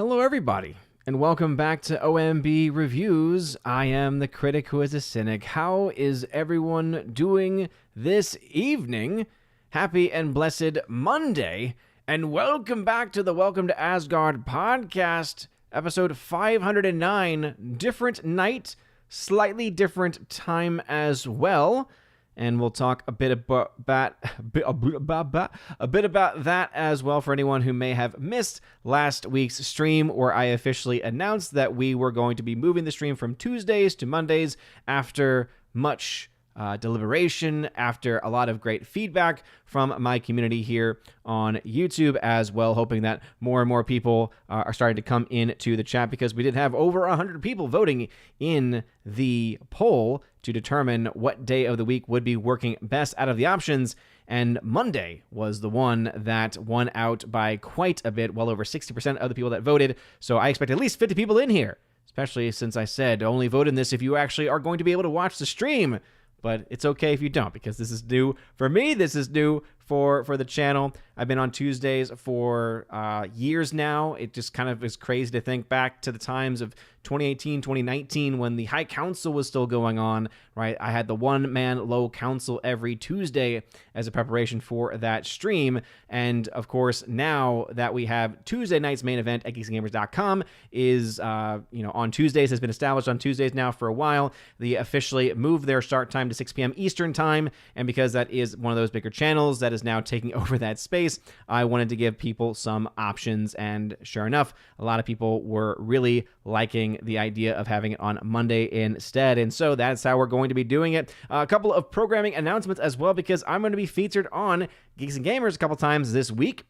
Hello, everybody, and welcome back to OMB Reviews. I am the critic who is a cynic. How is everyone doing this evening? Happy and blessed Monday, and welcome back to the Welcome to Asgard podcast, episode 509. Different night, slightly different time as well. And we'll talk a bit about that as well for anyone who may have missed last week's stream, where I officially announced that we were going to be moving the stream from Tuesdays to Mondays after much deliberation, after a lot of great feedback from my community here on YouTube as well, hoping that more and more people are starting to come into the chat, because we did have over 100 people voting in the poll to determine what day of the week would be working best out of the options, and Monday was the one that won out by quite a bit, well over 60% of the people that voted. So I expect at least 50 people in here, especially since I said only vote in this if you actually are going to be able to watch the stream. But it's okay if you don't, because this is new for me. This is new for the channel. I've been on Tuesdays for years now. It just kind of is crazy to think back to the times of 2018, 2019, when the High Council was still going on, right? I had the one-man low council every Tuesday as a preparation for that stream. And of course, now that we have Tuesday night's main event at geeksandgamers.com is, on Tuesdays, has been established on Tuesdays now for a while. They officially moved their start time to 6 p.m. Eastern time. And because that is one of those bigger channels that is now taking over that space, I wanted to give people some options. And sure enough, a lot of people were really liking the idea of having it on Monday instead. And so that's how we're going to be doing it. A couple of programming announcements as well, because I'm going to be featured on Geeks and Gamers a couple times this week.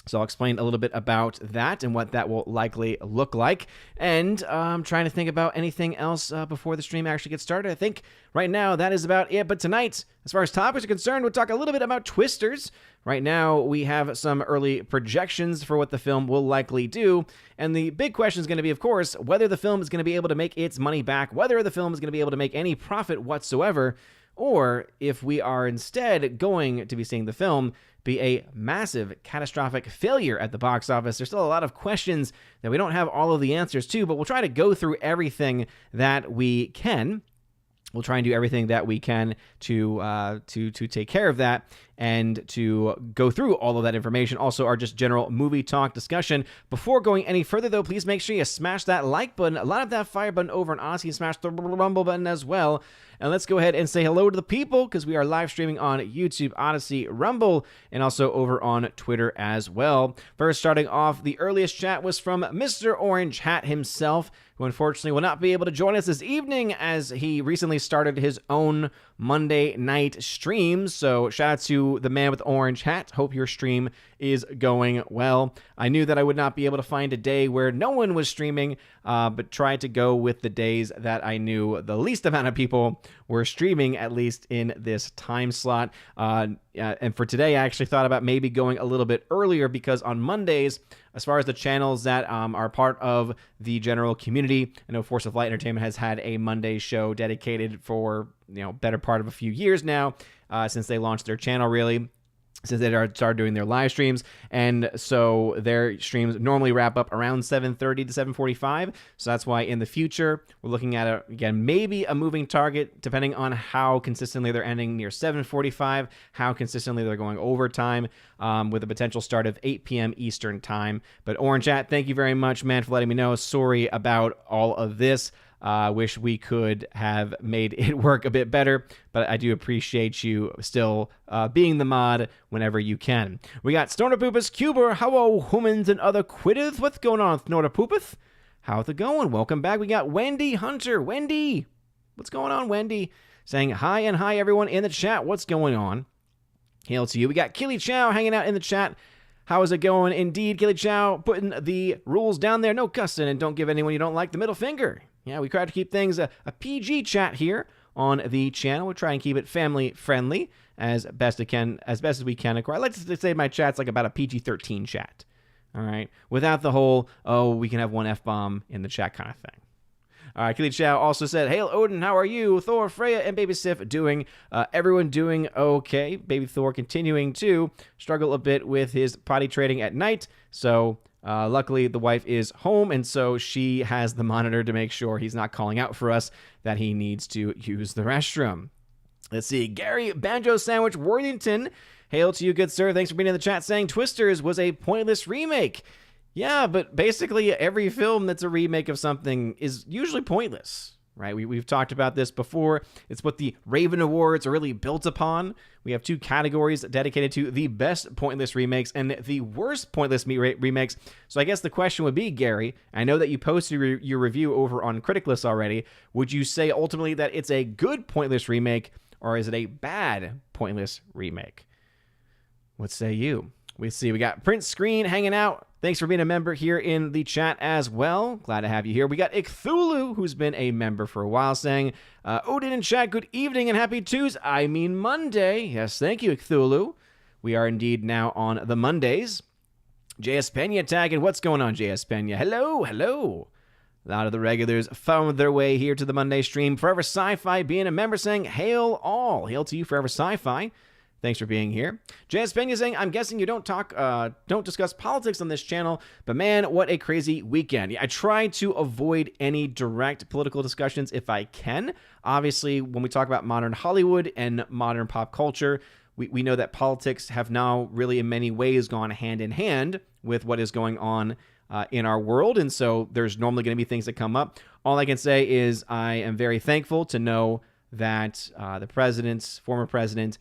So I'll explain a little bit about that and what that will likely look like. And I'm trying to think about anything else before the stream actually gets started. I think right now that is about it. But tonight, as far as topics are concerned, we'll talk a little bit about Twisters. Right now, we have some early projections for what the film will likely do. And the big question is going to be, of course, whether the film is going to be able to make its money back, whether the film is going to be able to make any profit whatsoever, or if we are instead going to be seeing the film be a massive, catastrophic failure at the box office. There's still a lot of questions that we don't have all of the answers to, but we'll try to go through everything that we can. We'll try and do everything that we can to take care of that and to go through all of that information. Also, our just general movie talk discussion. Before going any further, though, please make sure you smash that like button, a lot of that fire button over on Odyssey, and smash the rumble button as well. And let's go ahead and say hello to the people, because we are live streaming on YouTube, Odyssey, Rumble, and also over on Twitter as well. First, starting off, the earliest chat was from Mr. Orange Hat himself, who unfortunately will not be able to join us this evening, as he recently started his own Monday night stream. So shout out to the man with the orange hat. Hope your stream is going well. I knew that I would not be able to find a day where no one was streaming, but tried to go with the days that I knew the least amount of people were streaming, at least in this time slot. And for today, I actually thought about maybe going a little bit earlier, because on Mondays, as far as the channels that are part of the general community, I know Force of Light Entertainment has had a Monday show dedicated for better part of a few years now, since they launched their channel, really, since they started doing their live streams. And so their streams normally wrap up around 7:30 to 7:45. So that's why in the future, we're looking at, again, maybe a moving target, depending on how consistently they're ending near 7:45, how consistently they're going overtime, with a potential start of 8 p.m. Eastern time. But Orange Chat, thank you very much, man, for letting me know. Sorry about all of this. Wish we could have made it work a bit better, but I do appreciate you still being the mod whenever you can. We got Snorterpoopus, Cuber, hello, humans, and other quitters. What's going on, Snorterpoopus? How's it going? Welcome back. We got Wendy Hunter. Wendy, what's going on, Wendy? Saying hi, and hi, everyone in the chat. What's going on? Hail to you. We got Killy Chow hanging out in the chat. How is it going? Indeed, Killy Chow putting the rules down there. No cussing, and don't give anyone you don't like the middle finger. Yeah, we try to keep things a PG chat here on the channel. We'll try and keep it family friendly as best we can. I like to say my chat's like about a PG-13 chat. All right, without the whole we can have one F-bomb in the chat kind of thing. All right, Kelly Chow also said, "Hail Odin, how are you? Thor, Freya, and Baby Sif doing? Everyone doing okay. Baby Thor continuing to struggle a bit with his potty training at night, so Luckily, the wife is home, and so she has the monitor to make sure he's not calling out for us that he needs to use the restroom. Let's see. Gary Banjo Sandwich Worthington. Hail to you, good sir. Thanks for being in the chat saying Twisters was a pointless remake. Yeah, but basically every film that's a remake of something is usually pointless, right? We've talked about this before. It's what the Raven Awards are really built upon. We have 2 categories dedicated to the best pointless remakes and the worst pointless remakes. So I guess the question would be, Gary, I know that you posted your review over on Critic List already. Would you say ultimately that it's a good pointless remake, or is it a bad pointless remake? What say you? We see we got Print Screen hanging out. Thanks for being a member here in the chat as well. Glad to have you here. We got Icthulu, who's been a member for a while, saying, Odin in chat, good evening and happy Monday. Yes, thank you, Icthulu. We are indeed now on the Mondays. JS Pena tagging. What's going on, JS Pena? Hello. A lot of the regulars found their way here to the Monday stream. Forever Sci-Fi being a member saying, hail all. Hail to you, Forever Sci-Fi. Thanks for being here. JS Pena saying, I'm guessing you don't discuss politics on this channel, but man, what a crazy weekend. Yeah, I try to avoid any direct political discussions if I can. Obviously, when we talk about modern Hollywood and modern pop culture, we know that politics have now really in many ways gone hand in hand with what is going on in our world, and so there's normally going to be things that come up. All I can say is I am very thankful to know that the former president,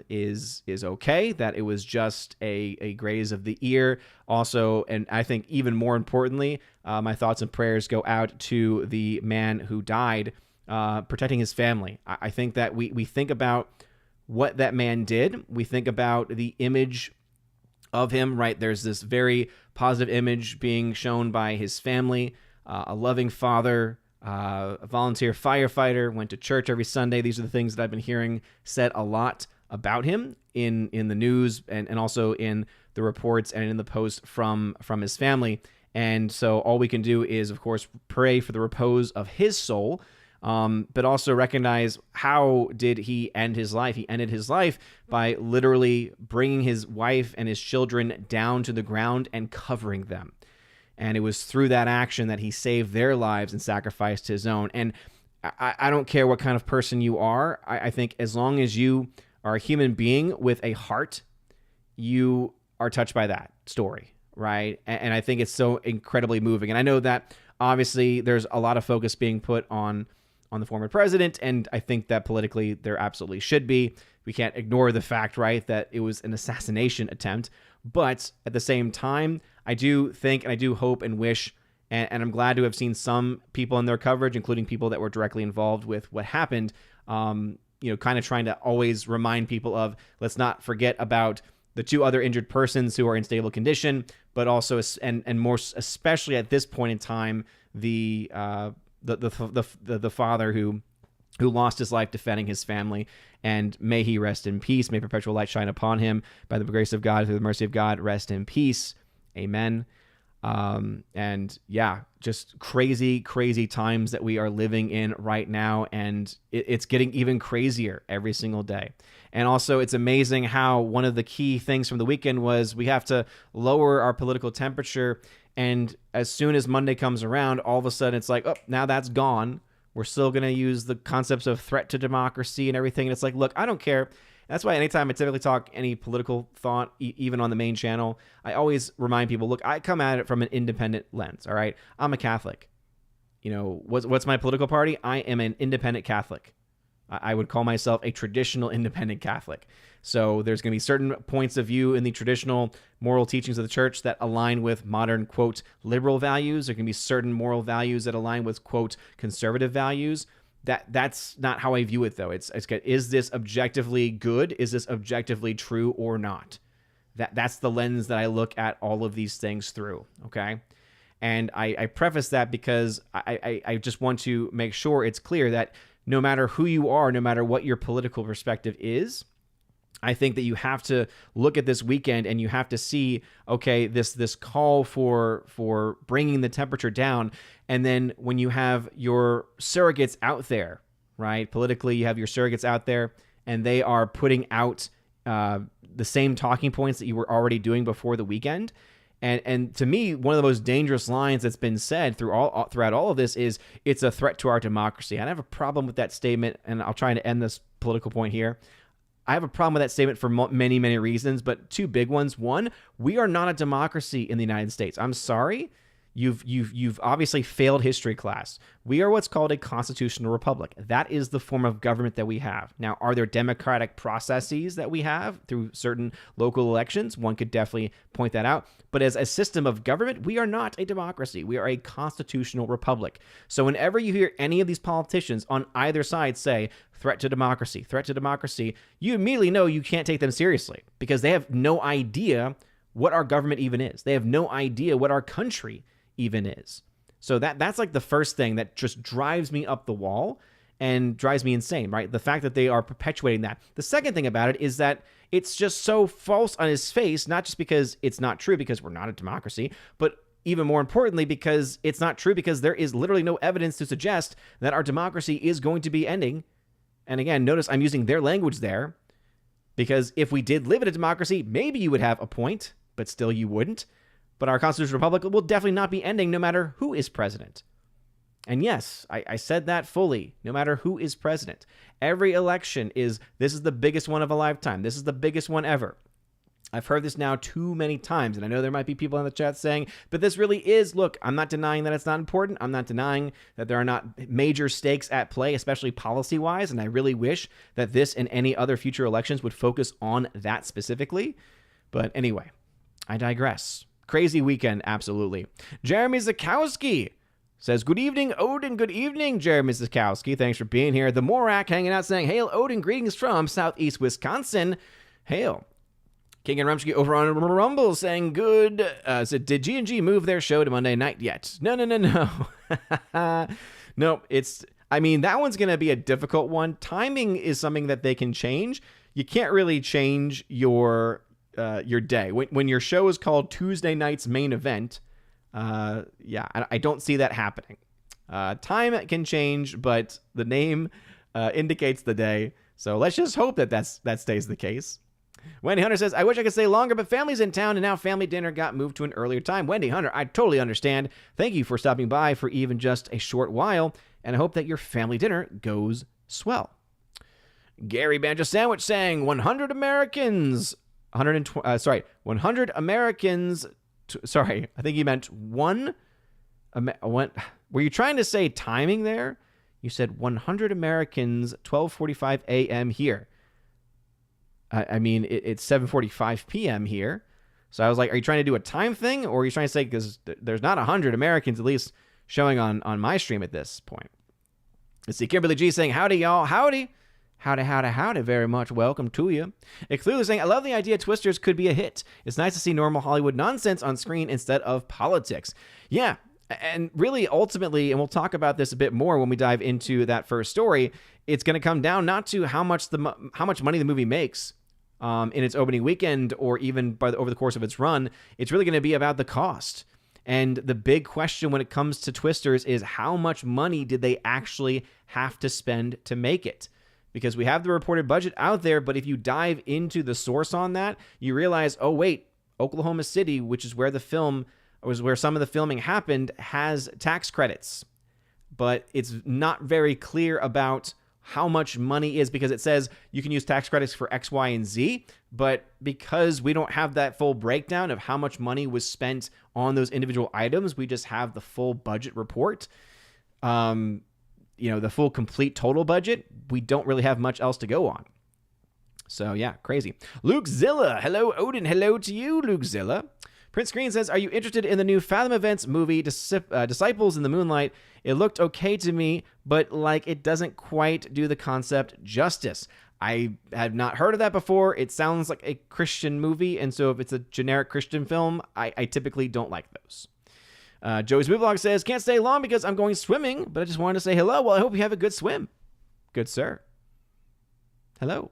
is okay, that it was just a graze of the ear. Also, and I think even more importantly, my thoughts and prayers go out to the man who died, protecting his family. I think that we think about what that man did. We think about the image of him, right? There's this very positive image being shown by his family, a loving father, a volunteer firefighter, went to church every Sunday. These are the things that I've been hearing said a lot about him in the news and also in the reports and in the posts from his family. And so all we can do is, of course, pray for the repose of his soul, but also recognize how did he end his life. He ended his life by literally bringing his wife and his children down to the ground and covering them. And it was through that action that he saved their lives and sacrificed his own. And I don't care what kind of person you are. I think as long as you are a human being with a heart, you are touched by that story, right? And I think it's so incredibly moving. And I know that obviously there's a lot of focus being put on the former president, and I think that politically there absolutely should be. We can't ignore the fact, right, that it was an assassination attempt. But at the same time, I do think and I do hope and wish, and I'm glad to have seen some people in their coverage, including people that were directly involved with what happened, kind of trying to always remind people of, let's not forget about the 2 other injured persons who are in stable condition, but also, and more especially at this point in time, the father who lost his life defending his family, and may he rest in peace. May perpetual light shine upon him. By the grace of God, through the mercy of God, rest in peace. Amen. And yeah, just crazy, crazy times that we are living in right now. And it's getting even crazier every single day. And also it's amazing how one of the key things from the weekend was we have to lower our political temperature. And as soon as Monday comes around, all of a sudden it's like, oh, now that's gone. We're still going to use the concepts of threat to democracy and everything. And it's like, look, I don't care. That's why anytime I typically talk any political thought, even on the main channel, I always remind people, look, I come at it from an independent lens, all right? I'm a Catholic. What's my political party? I am an independent Catholic. I would call myself a traditional independent Catholic. So there's going to be certain points of view in the traditional moral teachings of the church that align with modern, quote, liberal values. There can be certain moral values that align with, quote, conservative values. That's not how I view it, though. It's is this objectively good? Is this objectively true or not? That's the lens that I look at all of these things through, okay? And I preface that because I just want to make sure it's clear that no matter who you are, no matter what your political perspective is, I think that you have to look at this weekend and you have to see, okay, this call for bringing the temperature down. And then when you have your surrogates out there, right? Politically, you have your surrogates out there and they are putting out the same talking points that you were already doing before the weekend. And to me, one of the most dangerous lines that's been said throughout all of this is it's a threat to our democracy. And I have a problem with that statement, and I'll try to end this political point here. I have a problem with that statement for many, many reasons, but two big ones. One, we are not a democracy in the United States. I'm sorry. You've obviously failed history class. We are what's called a constitutional republic. That is the form of government that we have. Now, are there democratic processes that we have through certain local elections? One could definitely point that out. But as a system of government, we are not a democracy. We are a constitutional republic. So whenever you hear any of these politicians on either side say, threat to democracy, you immediately know you can't take them seriously because they have no idea what our government even is. They have no idea what our country even is. So that's like the first thing that just drives me up the wall and drives me insane, right? The fact that they are perpetuating that. The second thing about it is that it's just so false on his face, not just because it's not true because we're not a democracy, but even more importantly, because it's not true because there is literally no evidence to suggest that our democracy is going to be ending. And again, notice I'm using their language there because if we did live in a democracy, maybe you would have a point, but still you wouldn't. But our constitutional republic will definitely not be ending no matter who is president. And yes, I said that fully, no matter who is president. Every election this is the biggest one of a lifetime. This is the biggest one ever. I've heard this now too many times, and I know there might be people in the chat saying, but this really is, look, I'm not denying that it's not important. I'm not denying that there are not major stakes at play, especially policy-wise, and I really wish that this and any other future elections would focus on that specifically. But anyway, I digress. Crazy weekend, absolutely. Jeremy Zakowski says, good evening, Odin. Good evening, Jeremy Zakowski. Thanks for being here. The Morak hanging out saying, hail, Odin. Greetings from Southeast Wisconsin. Hail. King and Rumsky over on Rumble saying, good. Said, did G&G move their show to Monday night yet? No. No, that one's going to be a difficult one. Timing is something that they can change. You can't really change your day. When your show is called Tuesday Night's Main Event, I don't see that happening. Time can change, but the name indicates the day. So let's just hope that stays the case. Wendy Hunter says, I wish I could stay longer, but family's in town, and now family dinner got moved to an earlier time. Wendy Hunter, I totally understand. Thank you for stopping by for even just a short while, and I hope that your family dinner goes swell. Gary Banjo Sandwich saying, 100 Americans... 100 Americans. Sorry, I think you meant one. Were you trying to say timing there? You said 100 Americans, 12:45 a.m. here. It's 7:45 p.m. here. So I was like, are you trying to do a time thing? Or are you trying to say, because there's not 100 Americans at least showing on my stream at this point. Let's see, Kimberly G saying, howdy, y'all. Howdy. Howdy, very much welcome to you. It's clearly saying, I love the idea Twisters could be a hit. It's nice to see normal Hollywood nonsense on screen instead of politics. Yeah, and really, ultimately, and we'll talk about this a bit more when we dive into that first story, it's going to come down not to how much money the movie makes in its opening weekend or even over the course of its run. It's really going to be about the cost. And the big question when it comes to Twisters is how much money did they actually have to spend to make it? Because we have the reported budget out there, but if you dive into the source on that, you realize, oh wait, Oklahoma City, which is where some of the filming happened, has tax credits. But it's not very clear about how much money is, because it says you can use tax credits for X, Y, and Z, but because we don't have that full breakdown of how much money was spent on those individual items, we just have the full budget report. The full complete total budget, we don't really have much else to go on. So yeah, crazy. Luke Zilla, hello Odin, hello to you, Luke Zilla. Prince Green says, are you interested in the new Fathom Events movie, Disciples in the Moonlight? It looked okay to me, but it doesn't quite do the concept justice. I have not heard of that before. It sounds like a Christian movie, and so if it's a generic Christian film, I typically don't like those. Joey's Movie Vlog says, can't stay long because I'm going swimming, but I just wanted to say hello. Well, I hope you have a good swim. Good, sir. Hello.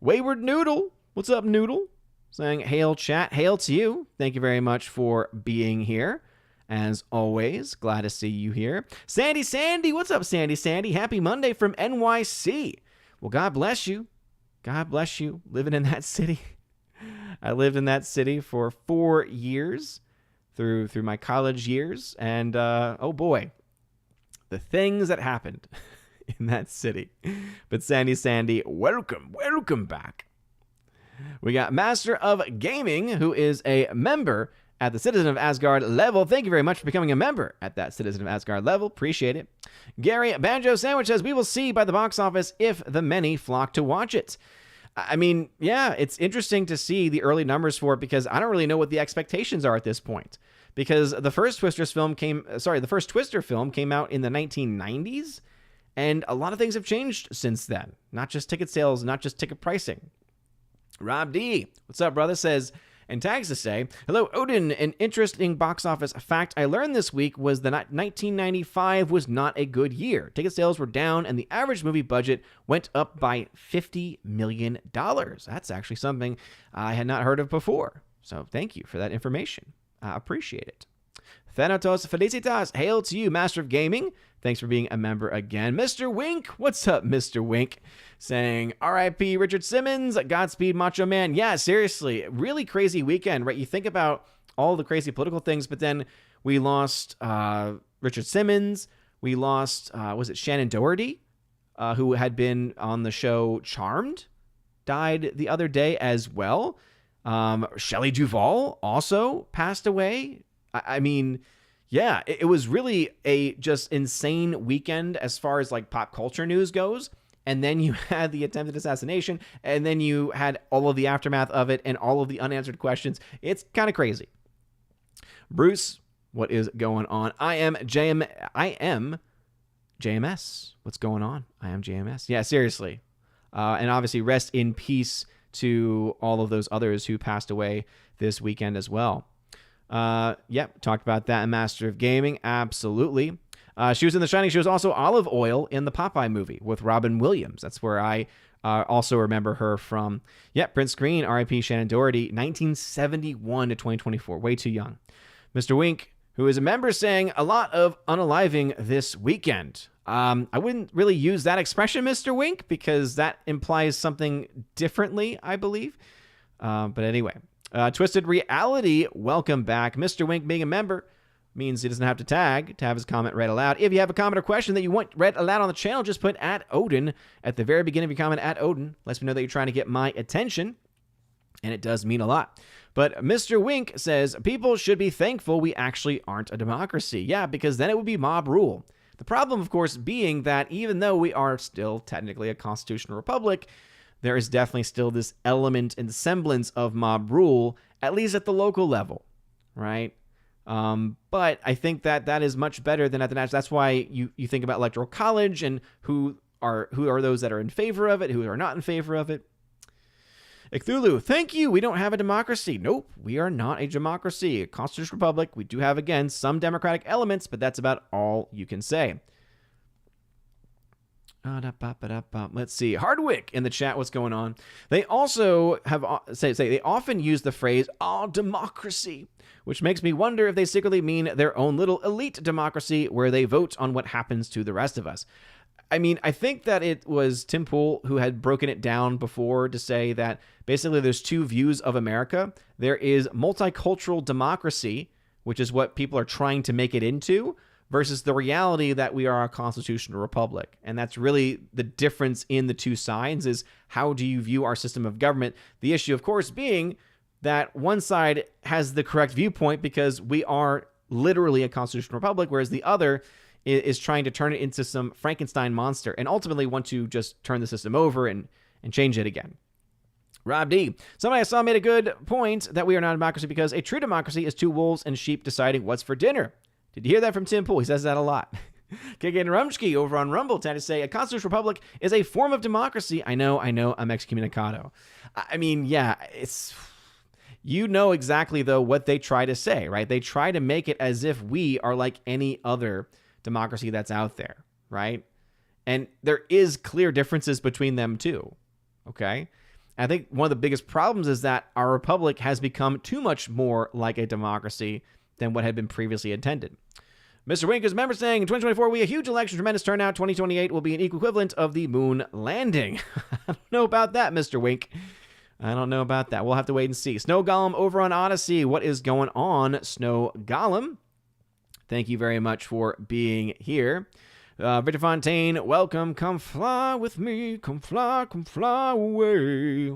Wayward Noodle. What's up, Noodle? Saying, hail, chat. Hail to you. Thank you very much for being here. As always, glad to see you here. Sandy. What's up, Sandy? Happy Monday from NYC. Well, God bless you. God bless you living in that city. I lived in that city for 4 years through my college years, and oh boy, the things that happened in that city. But Sandy, welcome back. We got Master of Gaming, who is a member at the Citizen of Asgard level. Thank you very much for becoming a member at that Citizen of Asgard level. Appreciate it. Gary Banjo Sandwich says, we will see by the box office if the many flock to watch it. I mean, yeah, it's interesting to see the early numbers for it because I don't really know what the expectations are at this point. Because the first Twister film came out in the 1990s, and a lot of things have changed since then. Not just ticket sales, not just ticket pricing. Rob D, what's up, brother, says, and tags to say, hello, Odin. An interesting box office fact I learned this week was that 1995 was not a good year. Ticket sales were down, and the average movie budget went up by $50 million. That's actually something I had not heard of before. So thank you for that information. I appreciate it. Thanatos Felicitas, hail to you, Master of Gaming. Thanks for being a member again. Mr. Wink, what's up, Mr. Wink? Saying, R.I.P. Richard Simmons, Godspeed Macho Man. Yeah, seriously, really crazy weekend, right? You think about all the crazy political things, but then we lost Richard Simmons. We lost, was it Shannon Doherty, who had been on the show Charmed, died the other day as well. Shelley Duvall also passed away. I mean, yeah, it was really a just insane weekend as far as like pop culture news goes. And then you had the attempted assassination, and then you had all of the aftermath of it and all of the unanswered questions. It's kind of crazy. Bruce, what is going on? I am JMS. What's going on? I am JMS. Yeah, seriously. And obviously rest in peace to all of those others who passed away this weekend as well. Yep, talked about that in Master of Gaming. Absolutely. She was in The Shining. She was also Olive Oil in the Popeye movie with Robin Williams. That's where I also remember her from. Yep, Prince Green, R.I.P. Shannon Doherty, 1971 to 2024. Way too young. Mr. Wink, who is a member, saying a lot of unaliving this weekend. I wouldn't really use that expression, Mr. Wink, because that implies something differently, I believe. But anyway. Twisted Reality, welcome back. Mr. Wink being a member means he doesn't have to tag to have his comment read aloud. If you have a comment or question that you want read aloud on the channel, just put @Odin at the very beginning of your comment. @Odin lets me know that you're trying to get my attention, and it does mean a lot. But Mr. Wink says, people should be thankful we actually aren't a democracy. Yeah, because then it would be mob rule. The problem, of course, being that even though we are still technically a constitutional republic, there is definitely still this element and semblance of mob rule, at least at the local level, right? But I think that is much better than at the national. That's why you think about electoral college and who are those that are in favor of it, who are not in favor of it. Cthulhu, thank you. We don't have a democracy. Nope, we are not a democracy. A constitutional republic. We do have, again, some democratic elements, but that's about all you can say. Let's see. Hardwick in the chat, what's going on? They also have they often use the phrase democracy, which makes me wonder if they secretly mean their own little elite democracy where they vote on what happens to the rest of us. I mean, I think that it was Tim Pool who had broken it down before to say that basically there's two views of America. There is multicultural democracy, which is what people are trying to make it into, versus the reality that we are a constitutional republic. And that's really the difference in the two sides, is how do you view our system of government? The issue, of course, being that one side has the correct viewpoint because we are literally a constitutional republic, whereas the other is trying to turn it into some Frankenstein monster and ultimately want to just turn the system over and change it again. Rob D. Somebody I saw made a good point that we are not a democracy because a true democracy is two wolves and sheep deciding what's for dinner. Did you hear that from Tim Pool? He says that a lot. Kikin Rumsky over on Rumble tend to say a constitutional republic is a form of democracy. I know, I'm excommunicado. I mean, yeah, it's... You know exactly, though, what they try to say, right? They try to make it as if we are like any other democracy that's out there, right? And there is clear differences between them, too, okay? I think one of the biggest problems is that our republic has become too much more like a democracy than what had been previously intended. Mr. Wink is a member saying, in 2024, we have a huge election, tremendous turnout. 2028 will be an equivalent of the moon landing. I don't know about that, Mr. Wink. I don't know about that. We'll have to wait and see. Snow Golem over on Odyssey. What is going on, Snow Golem? Thank you very much for being here. Victor Fontaine, welcome. Come fly with me. Come fly away.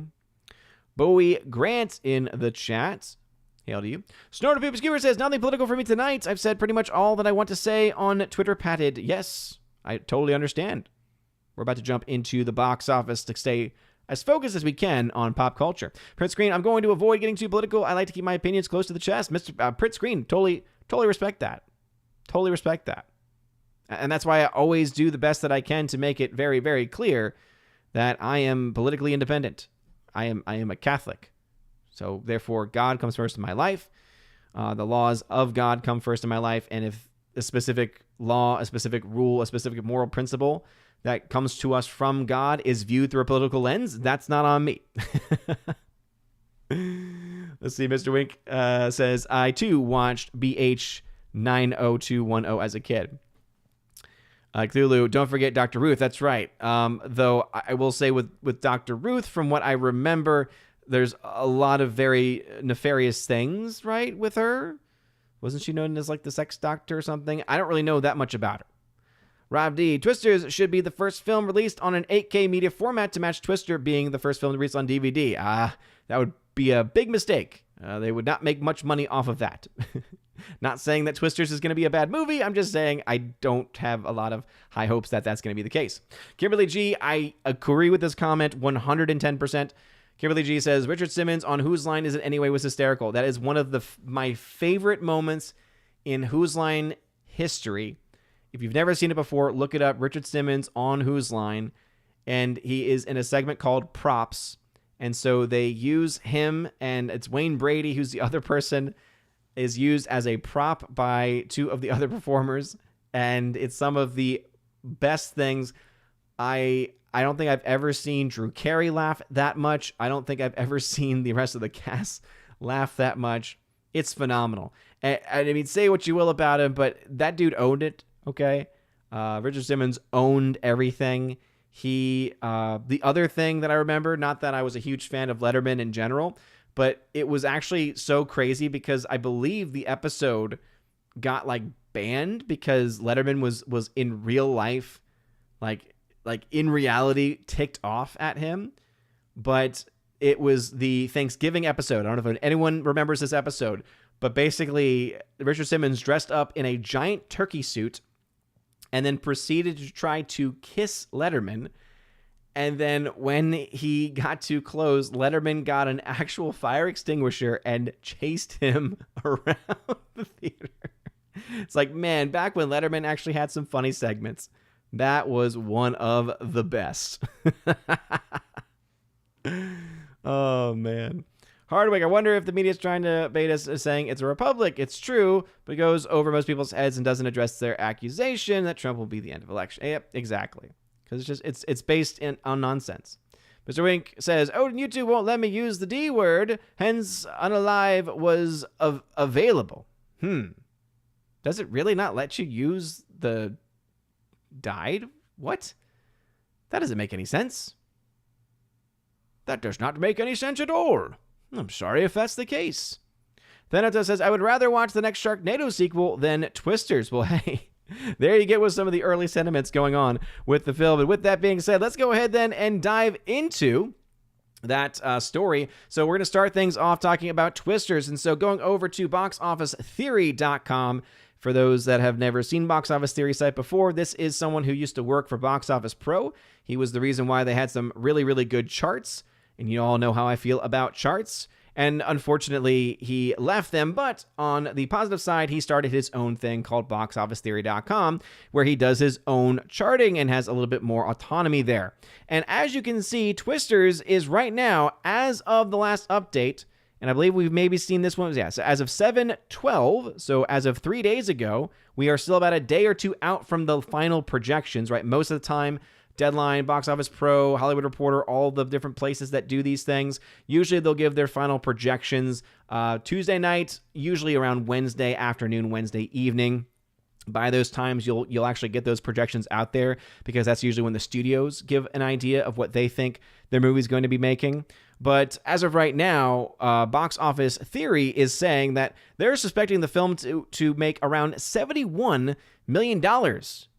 Bowie Grant in the chat. Hail to you. Snort of Poops Skewer says, nothing political for me tonight. I've said pretty much all that I want to say on Twitter Patted. Yes, I totally understand. We're about to jump into the box office to stay as focused as we can on pop culture. Print Screen, I'm going to avoid getting too political. I like to keep my opinions close to the chest. Mr. Print Screen, totally respect that. Totally respect that. And that's why I always do the best that I can to make it very, very clear that I am politically independent. I am a Catholic. So therefore, God comes first in my life. The laws of God come first in my life. And if a specific law, a specific rule, a specific moral principle that comes to us from God is viewed through a political lens, that's not on me. Let's see. Mr. Wink says, I too watched BH 90210 as a kid. Cthulhu, don't forget Dr. Ruth. That's right. Though I will say with Dr. Ruth, from what I remember, there's a lot of very nefarious things, right, with her. Wasn't she known as like the sex doctor or something? I don't really know that much about her. Rob D. Twisters should be the first film released on an 8K media format to match Twister being the first film released on DVD. That would be a big mistake. They would not make much money off of that. Not saying that Twisters is going to be a bad movie. I'm just saying I don't have a lot of high hopes that that's going to be the case. Kimberly G. I agree with this comment 110%. Kimberly G. says, Richard Simmons on Whose Line Is It Anyway was hysterical. That is one of my favorite moments in Whose Line history. If you've never seen it before, look it up. Richard Simmons on Whose Line. And he is in a segment called Props. And so they use him, and it's Wayne Brady, who's the other person, is used as a prop by two of the other performers. And it's some of the best things. I don't think I've ever seen Drew Carey laugh that much. I don't think I've ever seen the rest of the cast laugh that much. It's phenomenal. And I mean, say what you will about him, but that dude owned it, okay? Richard Simmons owned everything. The other thing that I remember, not that I was a huge fan of Letterman in general, but it was actually so crazy because I believe the episode got like banned because Letterman was in real life, like in reality, ticked off at him. But it was the Thanksgiving episode. I don't know if anyone remembers this episode, but basically Richard Simmons dressed up in a giant turkey suit and then proceeded to try to kiss Letterman. And then when he got too close, Letterman got an actual fire extinguisher and chased him around the theater. It's like, man, back when Letterman actually had some funny segments, that was one of the best. Oh, man. Hardwick, I wonder if the media is trying to bait us saying it's a republic. It's true, but it goes over most people's heads and doesn't address their accusation that Trump will be the end of election. Yep, exactly. Because it's based on nonsense. Mr. Wink says, Odin, YouTube won't let me use the D word, hence unalive was available. Does it really not let you use the died? What? That doesn't make any sense. That does not make any sense at all. I'm sorry if that's the case. Thanatos says, I would rather watch the next Sharknado sequel than Twisters. Well, hey, there you get with some of the early sentiments going on with the film. And with that being said, let's go ahead then and dive into that story. So we're going to start things off talking about Twisters. And so going over to boxofficetheory.com, for those that have never seen Box Office Theory site before, this is someone who used to work for Box Office Pro. He was the reason why they had some really, really good charts. And you all know how I feel about charts. And unfortunately, he left them. But on the positive side, he started his own thing called boxofficetheory.com, where he does his own charting and has a little bit more autonomy there. And as you can see, Twisters is right now, as of the last update, and I believe we've maybe seen this one. Yeah, so as of 7/12, so as of 3 days ago, we are still about a day or two out from the final projections, right? Most of the time, Deadline, Box Office Pro, Hollywood Reporter, all the different places that do these things. Usually they'll give their final projections Tuesday night, usually around Wednesday afternoon, Wednesday evening. By those times, you'll actually get those projections out there because that's usually when the studios give an idea of what they think their movie's going to be making. But as of right now, Box Office Theory is saying that they're suspecting the film to make around $71 million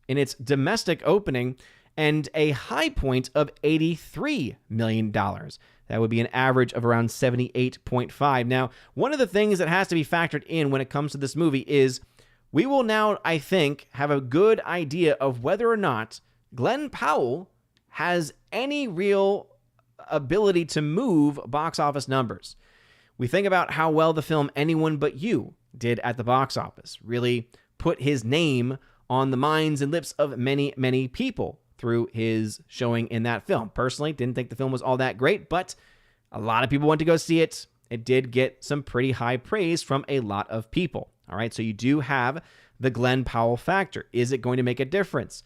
in its domestic opening and a high point of $83 million. That would be an average of around 78.5. Now, one of the things that has to be factored in when it comes to this movie is we will now, I think, have a good idea of whether or not Glenn Powell has any real ability to move box office numbers. We think about how well the film Anyone But You did at the box office, really put his name on the minds and lips of many, many people through his showing in that film. Personally, didn't think the film was all that great, but a lot of people went to go see it. It did get some pretty high praise from a lot of people. All right, so you do have the Glenn Powell factor. Is it going to make a difference?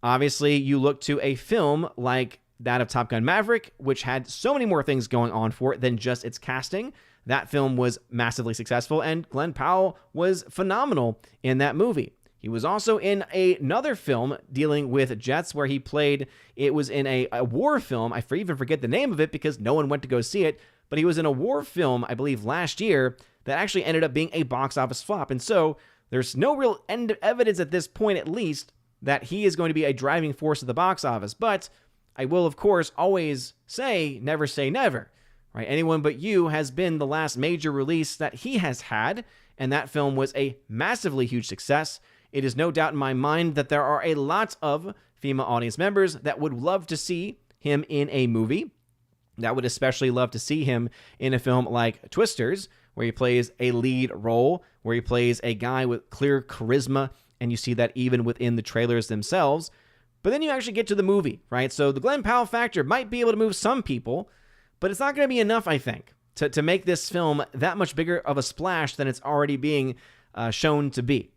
Obviously, you look to a film like that of Top Gun Maverick, which had so many more things going on for it than just its casting. That film was massively successful, and Glenn Powell was phenomenal in that movie. He was also in another film dealing with jets where he played, it was in a war film. I even forget the name of it because no one went to go see it, but he was in a war film, I believe, last year that actually ended up being a box office flop. And so there's no real evidence at this point, at least, that he is going to be a driving force at the box office. But I will, of course, always say never, right? Anyone But You has been the last major release that he has had, and that film was a massively huge success. It is no doubt in my mind that there are a lot of female audience members that would love to see him in a movie, that would especially love to see him in a film like Twisters, where he plays a lead role, where he plays a guy with clear charisma, and you see that even within the trailers themselves. But then you actually get to the movie, right? So the Glenn Powell factor might be able to move some people, but it's not going to be enough, I think, to make this film that much bigger of a splash than it's already being shown to be.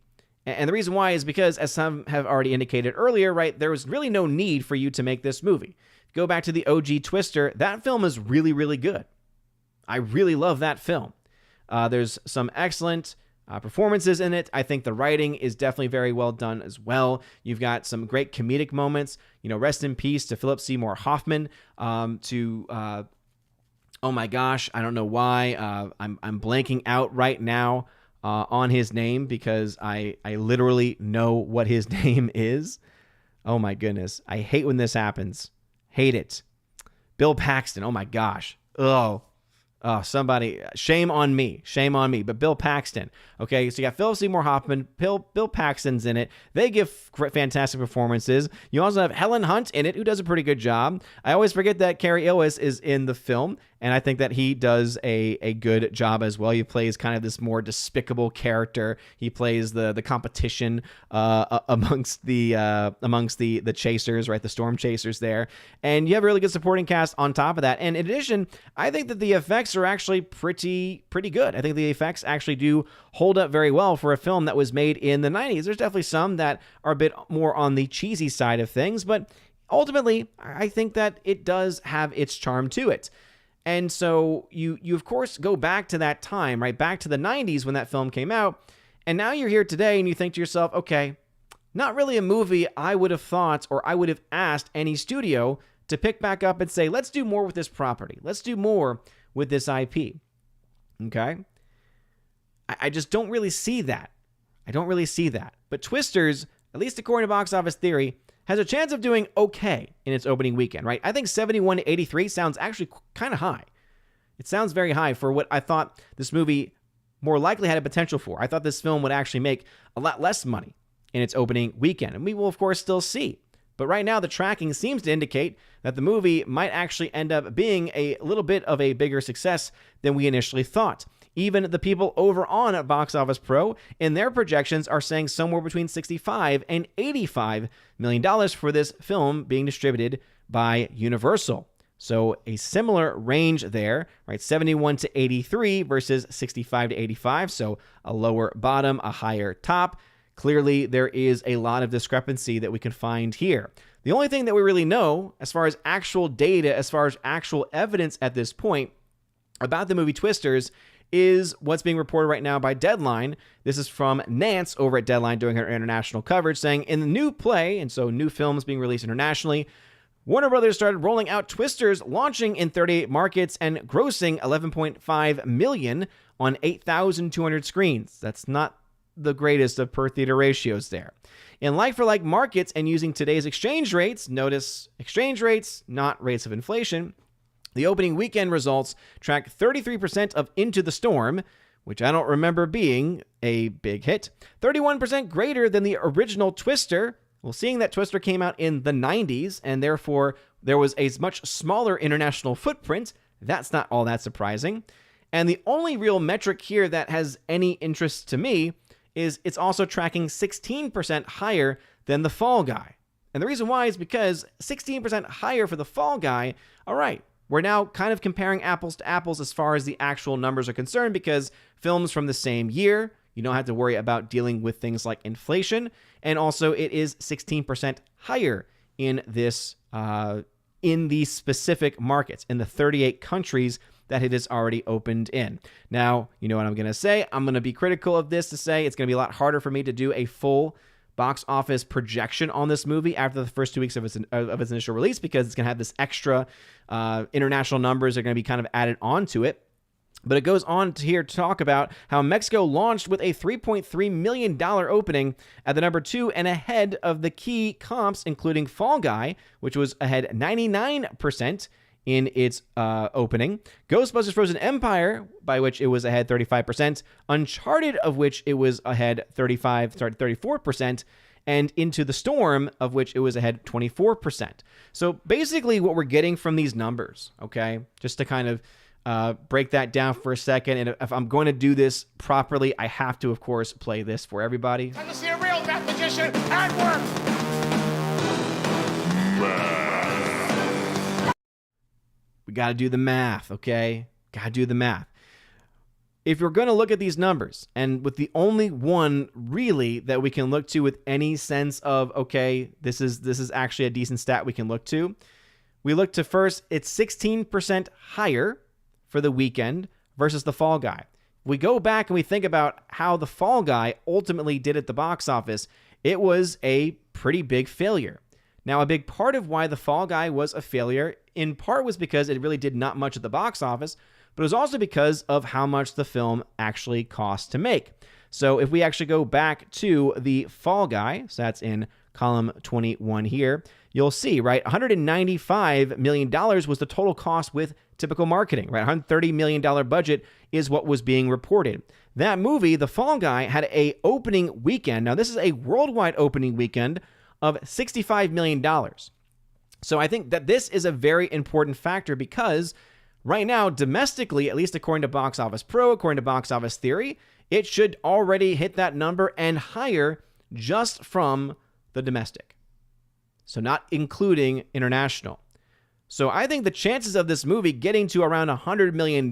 And the reason why is because, as some have already indicated earlier, right, there was really no need for you to make this movie. Go back to the OG Twister. That film is really, really good. I really love that film. There's some excellent performances in it. I think the writing is definitely very well done as well. You've got some great comedic moments. You know, rest in peace to Philip Seymour Hoffman. Oh my gosh, I don't know why. I'm blanking out right now on his name because I literally know what his name is. Oh my goodness. I hate when this happens. Hate it. Bill Paxton. Oh my gosh. Oh, somebody, shame on me. But Bill Paxton. Okay, so you got Philip Seymour Hoffman, Bill Paxton's in it. They give fantastic performances. You also have Helen Hunt in it, who does a pretty good job. I always forget that Cary Elwes is in the film, and I think that he does a good job as well. He plays kind of this more despicable character. He plays the competition amongst the chasers, right? The storm chasers there. And you have a really good supporting cast on top of that. And in addition, I think that the effects are actually pretty good. I think the effects actually do hold up very well for a film that was made in the 90s. There's definitely some that are a bit more on the cheesy side of things, but ultimately, I think that it does have its charm to it. And so you of course go back to that time, right? Back to the 90s when that film came out. And now you're here today and you think to yourself, okay, not really a movie I would have thought or I would have asked any studio to pick back up and say, let's do more with this property. Let's do more with this IP. Okay? I just don't really see that. But Twisters, at least according to Box Office Theory, has a chance of doing okay in its opening weekend, right? I think 71 to 83 sounds actually kind of high. It sounds very high for what I thought this movie more likely had a potential for. I thought this film would actually make a lot less money in its opening weekend, and we will, of course, still see. But right now, the tracking seems to indicate that the movie might actually end up being a little bit of a bigger success than we initially thought. Even the people over on Box Office Pro, in their projections, are saying somewhere between $65 and $85 million for this film being distributed by Universal. So a similar range there, right? 71 to 83 versus 65 to 85. So a lower bottom, a higher top. Clearly, there is a lot of discrepancy that we can find here. The only thing that we really know, as far as actual data, as far as actual evidence at this point about the movie Twisters, is what's being reported right now by Deadline. This is from Nance over at Deadline doing her international coverage, saying in the new play, and so new films being released internationally, Warner Brothers started rolling out Twisters, launching in 38 markets and grossing $11.5 million on 8,200 screens. That's not the greatest of per theater ratios there. In like-for-like markets and using today's exchange rates, notice exchange rates, not rates of inflation, the opening weekend results track 33% of Into the Storm, which I don't remember being a big hit, 31% greater than the original Twister. Well, seeing that Twister came out in the 90s and therefore there was a much smaller international footprint, that's not all that surprising. And the only real metric here that has any interest to me is it's also tracking 16% higher than The Fall Guy. And the reason why is because 16% higher for The Fall Guy, all right, we're now kind of comparing apples to apples as far as the actual numbers are concerned, because films from the same year, you don't have to worry about dealing with things like inflation. And also it is 16% higher in this, in these specific markets, in the 38 countries that it has already opened in. Now, you know what I'm going to say? I'm going to be critical of this to say it's going to be a lot harder for me to do a full box office projection on this movie after the first 2 weeks of its initial release, because it's going to have this extra international numbers that are going to be kind of added onto it. But it goes on to here to talk about how Mexico launched with a $3.3 million opening at the number 2 and ahead of the key comps, including Fall Guy, which was ahead 99% in its opening, Ghostbusters Frozen Empire, by which it was ahead 35%, Uncharted, of which it was ahead 34%, and Into the Storm, of which it was ahead 24%. So basically what we're getting from these numbers, okay, just to kind of break that down for a second, and if I'm going to do this properly, I have to, of course, play this for everybody. Time to see a real mathematician at work! We got to do the math, okay? Got to do the math. If you're going to look at these numbers, and with the only one really that we can look to with any sense of, okay, this is actually a decent stat we can look to, we look to first, it's 16% higher for the weekend versus The Fall Guy. We go back and we think about how The Fall Guy ultimately did at the box office. It was a pretty big failure. Now, a big part of why The Fall Guy was a failure, in part, was because it really did not much at the box office, but it was also because of how much the film actually cost to make. So if we actually go back to The Fall Guy, so that's in column 21 here, you'll see, right, $195 million was the total cost with typical marketing, right? $130 million budget is what was being reported. That movie, The Fall Guy, had a opening weekend. Now, this is a worldwide opening weekend of $65 million. So I think that this is a very important factor, because right now, domestically, at least according to Box Office Pro, according to Box Office Theory, it should already hit that number and higher just from the domestic. So not including international. So I think the chances of this movie getting to around $100 million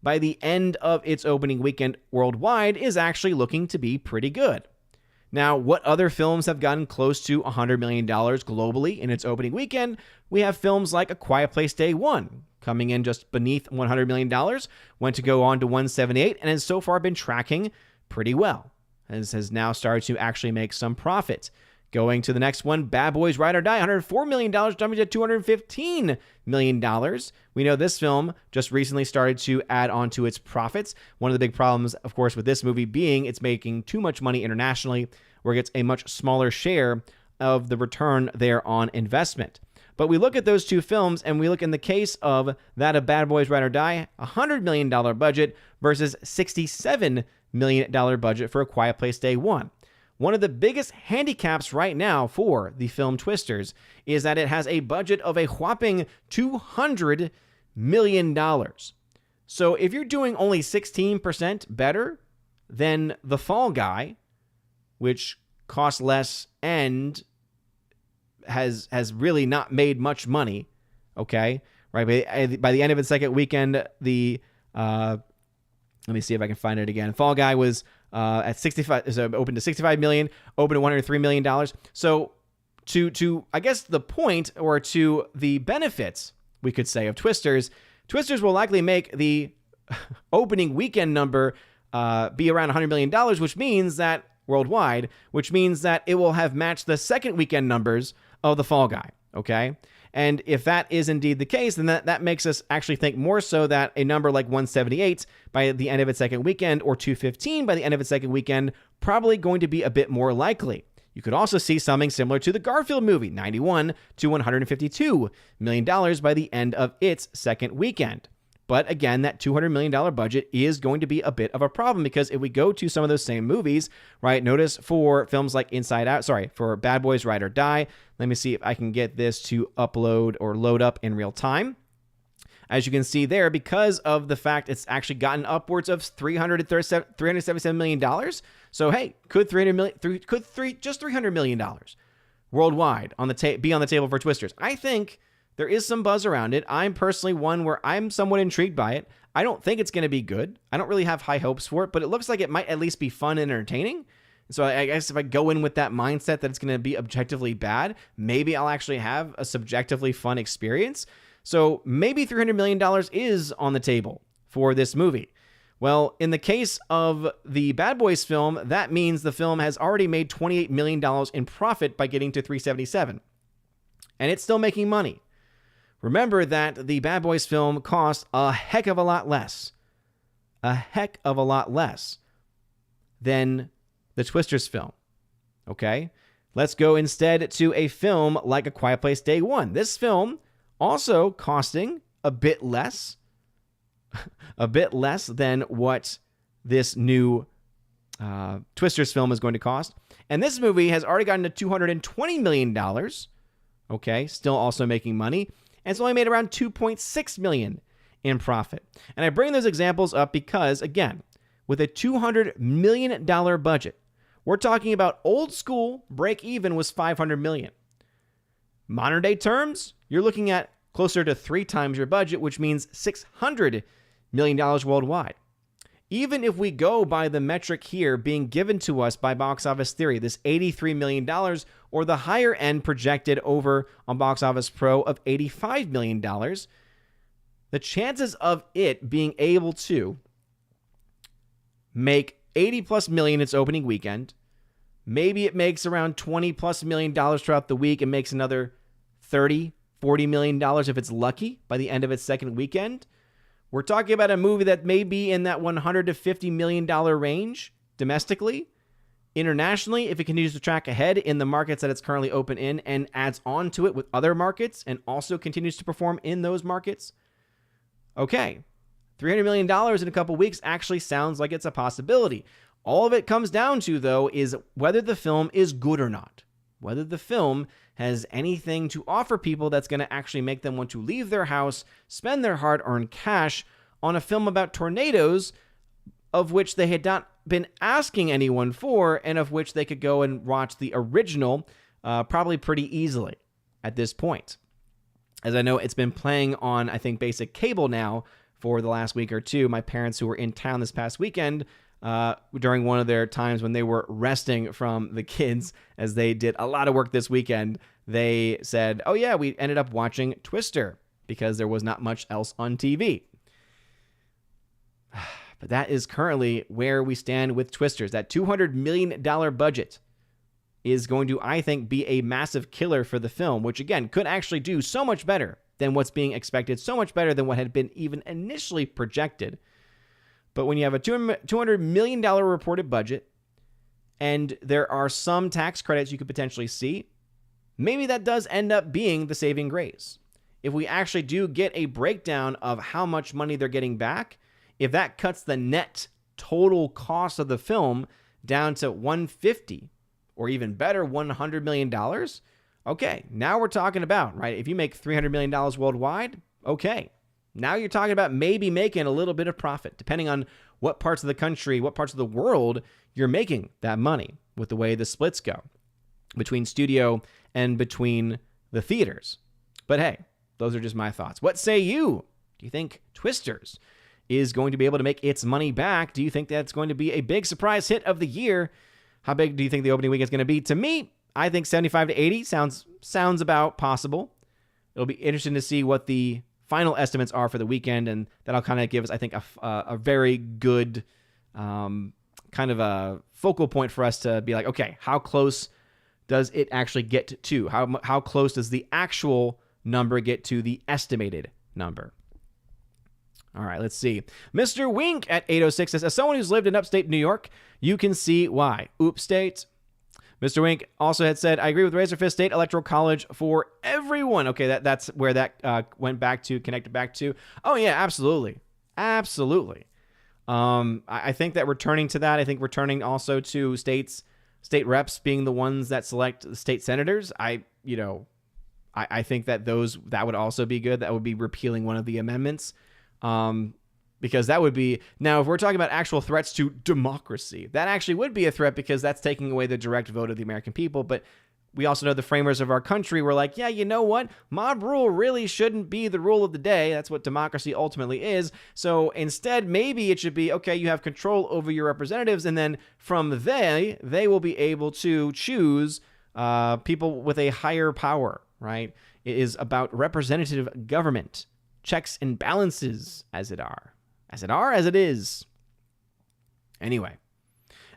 by the end of its opening weekend worldwide is actually looking to be pretty good. Now, what other films have gotten close to $100 million globally in its opening weekend? We have films like A Quiet Place Day 1, coming in just beneath $100 million, went to go on to 178, and has so far been tracking pretty well, has now started to actually make some profit. Going to the next one, Bad Boys Ride or Die, $104 million, jumping to $215 million. We know this film just recently started to add on to its profits. One of the big problems, of course, with this movie being it's making too much money internationally, where it gets a much smaller share of the return there on investment. But we look at those two films, and we look in the case of that of Bad Boys Ride or Die, $100 million budget versus $67 million budget for A Quiet Place Day 1. One of the biggest handicaps right now for the film Twisters is that it has a budget of a whopping $200 million. So if you're doing only 16% better than The Fall Guy, which costs less and has really not made much money, okay, right? By the end of its second weekend, let me see if I can find it again. Fall Guy was at 65, is open to 65 million, open to $103 million. So to I guess the point, or to the benefits, we could say, of Twisters will likely make the opening weekend number be around $100 million, which means that worldwide, which means that it will have matched the second weekend numbers of The Fall Guy, Okay. And if that is indeed the case, then that makes us actually think more so that a number like 178 by the end of its second weekend or 215 by the end of its second weekend probably going to be a bit more likely. You could also see something similar to the Garfield movie, $91 to $152 million by the end of its second weekend. But again, that $200 million budget is going to be a bit of a problem because if we go to some of those same movies, right, notice for films like for Bad Boys Ride or Die, let me see if I can get this to upload or load up in real time. As you can see there, because of the fact it's actually gotten upwards of $377 million. So, hey, could $300 million worldwide be on the table for Twisters? I think there is some buzz around it. I'm personally one where I'm somewhat intrigued by it. I don't think it's going to be good. I don't really have high hopes for it, but it looks like it might at least be fun and entertaining. So I guess if I go in with that mindset that it's going to be objectively bad, maybe I'll actually have a subjectively fun experience. So maybe $300 million is on the table for this movie. Well, in the case of the Bad Boys film, that means the film has already made $28 million in profit by getting to 377. And it's still making money. Remember that the Bad Boys film cost a heck of a lot less than the Twisters film. Okay? Let's go instead to a film like A Quiet Place Day One. This film also costing a bit less than what this new Twisters film is going to cost. And this movie has already gotten to $220 million. Okay? Still also making money. And it's only made around $2.6 million in profit. And I bring those examples up because, again, with a $200 million budget, we're talking about old school break even was $500 million. Modern day terms, you're looking at closer to 3 times your budget, which means $600 million worldwide. Even if we go by the metric here being given to us by Box Office Theory, this $83 million, or the higher end projected over on Box Office Pro of $85 million, the chances of it being able to make 80 plus million its opening weekend, maybe it makes around 20 plus million dollars throughout the week and makes another 30, $40 million if it's lucky by the end of its second weekend. We're talking about a movie that may be in that $100 to $50 million range domestically. Internationally, if it continues to track ahead in the markets that it's currently open in and adds on to it with other markets and also continues to perform in those markets. Okay, $300 million in a couple weeks actually sounds like it's a possibility. All of it comes down to, though, is whether the film is good or not. Whether the film has anything to offer people that's going to actually make them want to leave their house, spend their hard-earned cash on a film about tornadoes, of which they had not been asking anyone for, and of which they could go and watch the original probably pretty easily at this point. As I know, it's been playing on, I think, basic cable now for the last week or two. My parents, who were in town this past weekend, during one of their times when they were resting from the kids, as they did a lot of work this weekend, they said, oh yeah, we ended up watching Twister because there was not much else on TV. But that is currently where we stand with Twisters. That $200 million budget is going to, I think, be a massive killer for the film, which again could actually do so much better than what's being expected, so much better than what had been even initially projected. But when you have a $200 million reported budget and there are some tax credits you could potentially see, maybe that does end up being the saving grace. If we actually do get a breakdown of how much money they're getting back, if that cuts the net total cost of the film down to $150 or even better, $100 million, okay, now we're talking about, right? If you make $300 million worldwide, okay. Now you're talking about maybe making a little bit of profit, depending on what parts of the country, what parts of the world you're making that money with the way the splits go between studio and between the theaters. But hey, those are just my thoughts. What say you? Do you think Twisters is going to be able to make its money back? Do you think that's going to be a big surprise hit of the year? How big do you think the opening week is going to be? To me, I think 75 to 80 sounds about possible. It'll be interesting to see what the final estimates are for the weekend, and that'll kind of give us, I think, a very good kind of a focal point for us to be like, okay, how close does it actually get to? How close does the actual number get to the estimated number? All right, let's see. Mr. Wink at 806 says, as someone who's lived in upstate New York, you can see why. Oops, state. Mr. Wink also had said, I agree with Razorfist State Electoral College for everyone. Okay, that's where that connected back to. Oh, yeah, absolutely. Absolutely. I think that returning to that, I think returning also to state reps being the ones that select the state senators, I think that that would also be good. That would be repealing one of the amendments. Because that would be, now if we're talking about actual threats to democracy, that actually would be a threat because that's taking away the direct vote of the American people. But we also know the framers of our country were like, yeah, you know what? Mob rule really shouldn't be the rule of the day. That's what democracy ultimately is. So instead, maybe it should be, okay, you have control over your representatives, and then from they will be able to choose people with a higher power, right? It is about representative government. Checks and balances, as it is. Anyway.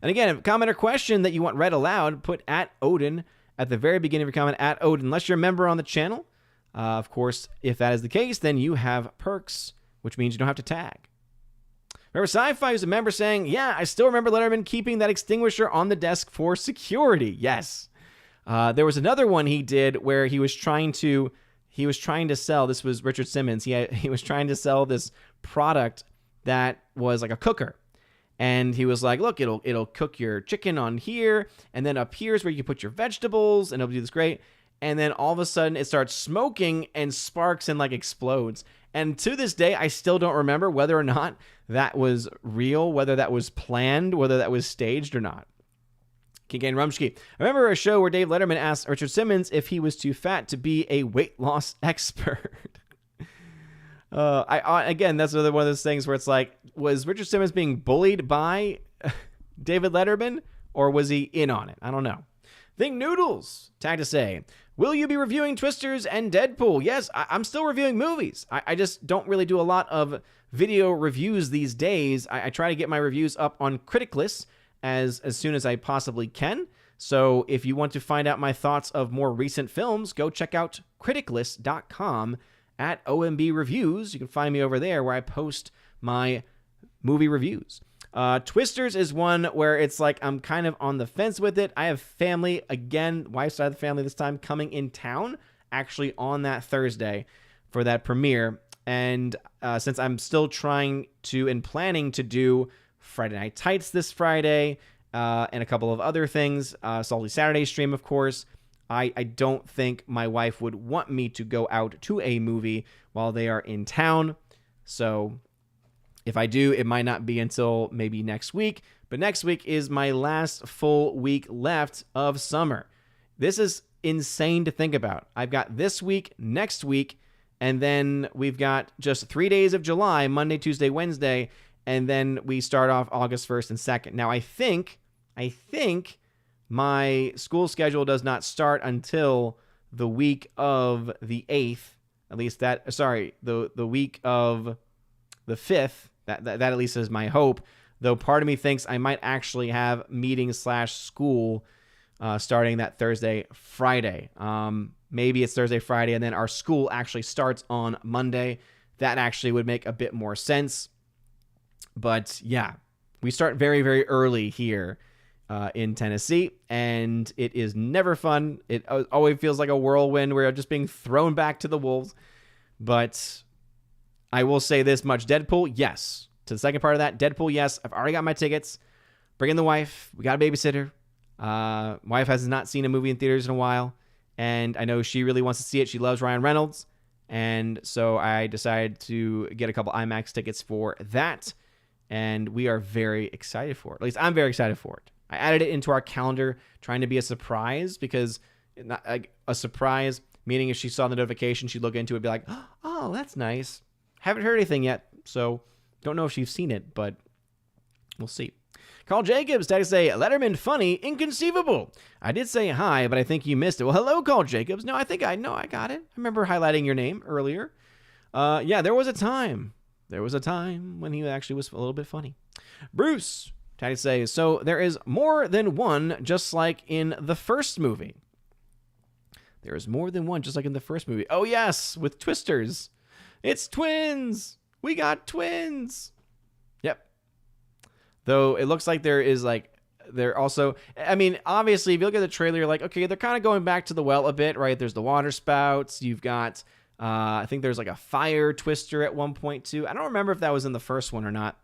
And again, a comment or question that you want read aloud, put at Odin at the very beginning of your comment, at Odin, unless you're a member on the channel. Of course, if that is the case, then you have perks, which means you don't have to tag. Remember, Sci-Fi is a member saying, yeah, I still remember Letterman keeping that extinguisher on the desk for security. Yes. There was another one he did where he was trying to sell, this was Richard Simmons, he was trying to sell this product that was like a cooker. And he was like, look, it'll cook your chicken on here, and then up here is where you put your vegetables, and it'll do this great. And then all of a sudden it starts smoking and sparks and like explodes. And to this day, I still don't remember whether or not that was real, whether that was planned, whether that was staged or not. Kincaid Rumsky. I remember a show where Dave Letterman asked Richard Simmons if he was too fat to be a weight loss expert. Again, that's another one of those things where it's like, was Richard Simmons being bullied by David Letterman, or was he in on it? I don't know. Think Noodles, tag to say, will you be reviewing Twisters and Deadpool? Yes, I'm still reviewing movies. I just don't really do a lot of video reviews these days. I try to get my reviews up on Criticlist as soon as I possibly can. So if you want to find out my thoughts of more recent films, go check out criticlist.com at OMB Reviews. You can find me over there where I post my movie reviews. Twisters is one where it's like I'm kind of on the fence with it. I have family, again, wife's side of the family this time, coming in town actually on that Thursday for that premiere. And since I'm still trying to and planning to do Friday Night Tights this Friday, and a couple of other things, Salty Saturday stream, of course, I don't think my wife would want me to go out to a movie while they are in town. So if I do, it might not be until maybe next week. But next week is my last full week left of summer. This is insane to think about. I've got this week, next week, and then we've got just 3 days of July, Monday, Tuesday, Wednesday, and then we start off August 1st and 2nd. Now, I think my school schedule does not start until the week of the 8th, at least that, the week of the 5th. That at least is my hope, though part of me thinks I might actually have meetings/school starting that Thursday, Friday. Maybe it's Thursday, Friday, and then our school actually starts on Monday. That actually would make a bit more sense. But yeah, we start very, very early here in Tennessee, and it is never fun. It always feels like a whirlwind. We're just being thrown back to the wolves. But I will say this much. Deadpool, yes. To the second part of that, Deadpool, yes. I've already got my tickets. Bring in the wife. We got a babysitter. Wife has not seen a movie in theaters in a while, and I know she really wants to see it. She loves Ryan Reynolds, and so I decided to get a couple IMAX tickets for that, and we are very excited for it. At least I'm very excited for it. I added it into our calendar, trying to be a surprise, because a surprise, meaning if she saw the notification, she'd look into it and be like, oh, that's nice. Haven't heard anything yet, so don't know if she's seen it, but we'll see. Carl Jacobs, to say, Letterman funny, inconceivable. I did say hi, but I think you missed it. Well, hello, Carl Jacobs. No, I think I got it. I remember highlighting your name earlier. Yeah, there was a time. There was a time when he actually was a little bit funny. Bruce, Tiny say, so there is more than one, just like in the first movie. There is more than one, just like in the first movie. Oh, yes, with twisters. It's twins. We got twins. Yep. Though it looks like there is like, they're also, I mean, obviously, if you look at the trailer, you're like, okay, they're kind of going back to the well a bit, right? There's the water spouts. You've got, I think there's like a fire twister at one point too. I don't remember if that was in the first one or not.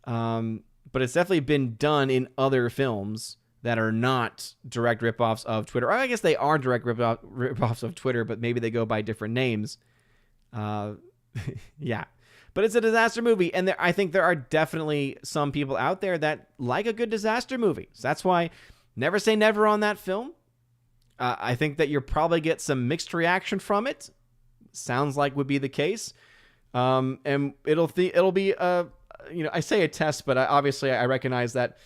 But it's definitely been done in other films that are not direct ripoffs of Twitter. Or I guess they are direct ripoffs of Twitter, but maybe they go by different names. Yeah. But it's a disaster movie, and I think there are definitely some people out there that like a good disaster movie. So that's why never say never on that film. I think that you'll probably get some mixed reaction from it. Sounds like would be the case. And it'll be I say a test, but obviously I recognize that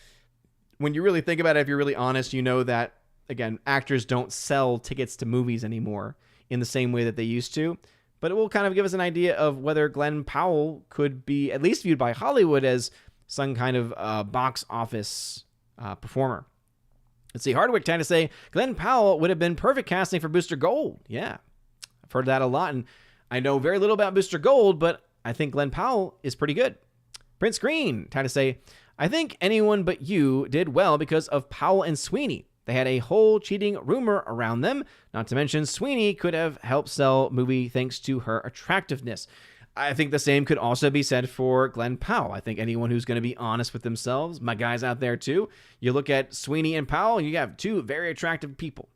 when you really think about it, if you're really honest, you know that, again, actors don't sell tickets to movies anymore in the same way that they used to. But it will kind of give us an idea of whether Glenn Powell could be at least viewed by Hollywood as some kind of box office performer. Let's see, Hardwick trying to say Glenn Powell would have been perfect casting for Booster Gold. Yeah, I've heard that a lot, and I know very little about Booster Gold, but I think Glenn Powell is pretty good. Prince Green trying to say, I think anyone but you did well because of Powell and Sweeney. They had a whole cheating rumor around them. Not to mention Sweeney could have helped sell movie thanks to her attractiveness. I think the same could also be said for Glenn Powell. I think anyone who's going to be honest with themselves, my guys out there too, you look at Sweeney and Powell, and you have two very attractive people.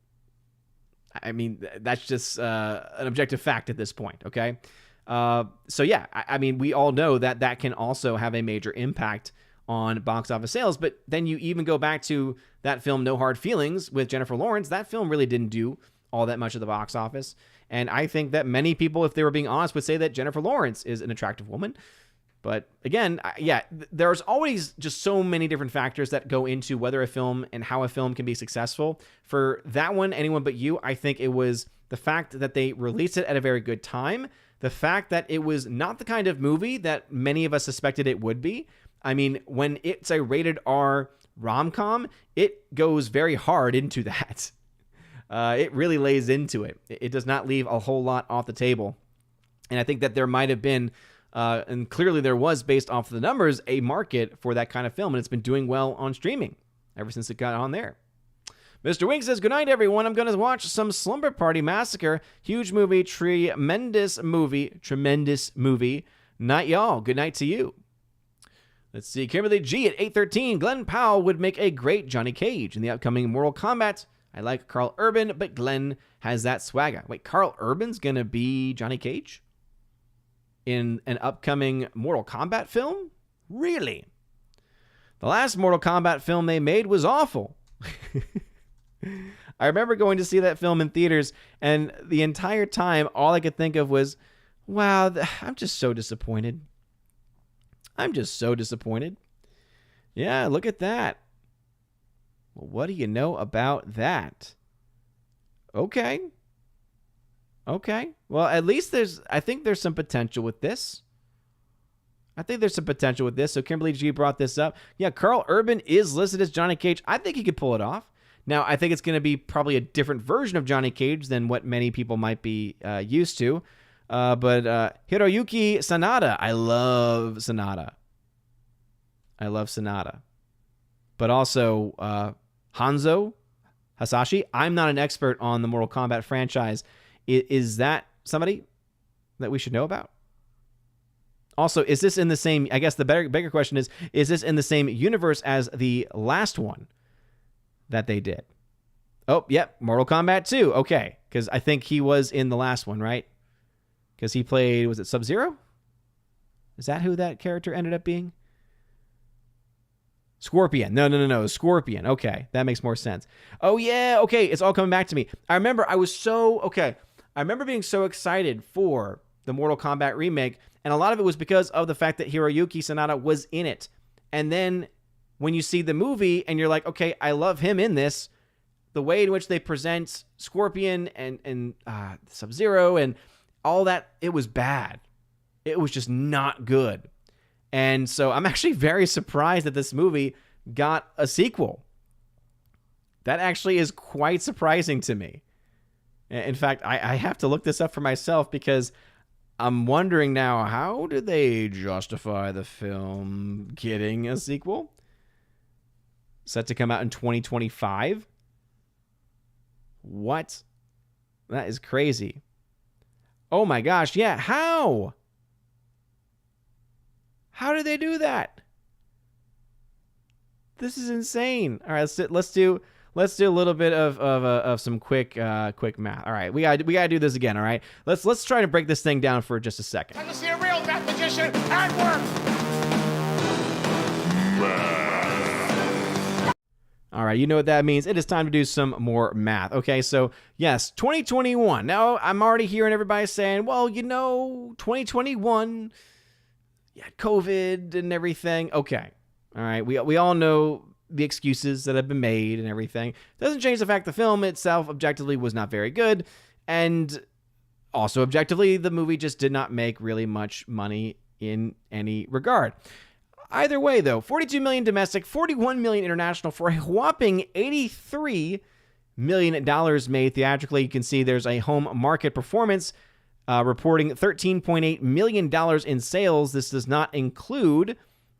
I mean, that's just an objective fact at this point, okay? So yeah, I mean, we all know that can also have a major impact on box office sales, but then you even go back to that film No Hard Feelings with Jennifer Lawrence. That film really didn't do all that much of the box office, and I think that many people, if they were being honest, would say that Jennifer Lawrence is an attractive woman. But again, there's always just so many different factors that go into whether a film and how a film can be successful. For that one, Anyone But You, I think it was the fact that they released it at a very good time, the fact that it was not the kind of movie that many of us suspected it would be. I mean, when it's a rated R rom-com, it goes very hard into that. It really lays into it. It does not leave a whole lot off the table. And I think that there might have been, and clearly there was, based off the numbers, a market for that kind of film. And it's been doing well on streaming ever since it got on there. Mr. Wink says, good night, everyone. I'm going to watch some Slumber Party Massacre. Huge movie, tremendous movie. Night, y'all. Good night to you. Let's see. Kimberly G at 8:13. Glenn Powell would make a great Johnny Cage in the upcoming Mortal Kombat. I like Carl Urban, but Glenn has that swagger. Wait, Carl Urban's going to be Johnny Cage in an upcoming Mortal Kombat film? Really? The last Mortal Kombat film they made was awful. I remember going to see that film in theaters, and the entire time, all I could think of was, wow, I'm just so disappointed. Yeah, look at that. Well, what do you know about that? Okay. Well, at least I think there's some potential with this. So Kimberly G brought this up. Yeah, Carl Urban is listed as Johnny Cage. I think he could pull it off. Now, I think it's going to be probably a different version of Johnny Cage than what many people might be used to. But Hiroyuki Sanada. I love Sanada. But also Hanzo Hasashi. I'm not an expert on the Mortal Kombat franchise. Is that somebody that we should know about? Also, is this in the same, I guess the bigger question is this in the same universe as the last one that they did? Oh, yep, Mortal Kombat 2. Okay, because I think he was in the last one, right? Because he played, was it Sub-Zero? Is that who that character ended up being? Scorpion. No. Scorpion. Okay, that makes more sense. Oh, yeah, okay, it's all coming back to me. I remember being so excited for the Mortal Kombat remake, and a lot of it was because of the fact that Hiroyuki Sanada was in it. And then when you see the movie and you're like, okay, I love him in this, the way in which they present Scorpion and Sub-Zero and all that, it was bad. It was just not good. And so I'm actually very surprised that this movie got a sequel. That actually is quite surprising to me. In fact, I have to look this up for myself because I'm wondering now, how do they justify the film getting a sequel? Set to come out in 2025? What? That is crazy. Oh my gosh, yeah, how? How did they do that? This is insane. All right, let's do a little bit of some quick math. All right, we gotta do this again. All right, let's try to break this thing down for just a second. Time to see a real mathematician at work. All right, you know what that means. It is time to do some more math. Okay, so yes, 2021. Now I'm already hearing everybody saying, well, 2021, yeah, COVID and everything. Okay, all right, we all know the excuses that have been made and everything. Doesn't change the fact the film itself objectively was not very good, and also objectively the movie just did not make really much money in any regard. Either way, though, $42 million domestic, $41 million international for a whopping $83 million made theatrically. You can see there's a home market performance reporting $13.8 million in sales. This does not include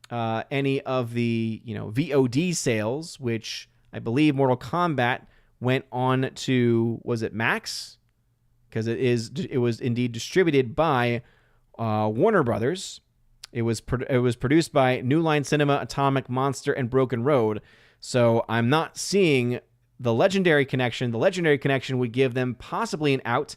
any of the VOD sales, which I believe Mortal Kombat went on to, was it Max? Because it was indeed distributed by Warner Brothers. It was produced by New Line Cinema, Atomic Monster, and Broken Road. So I'm not seeing the Legendary connection. The Legendary connection would give them possibly an out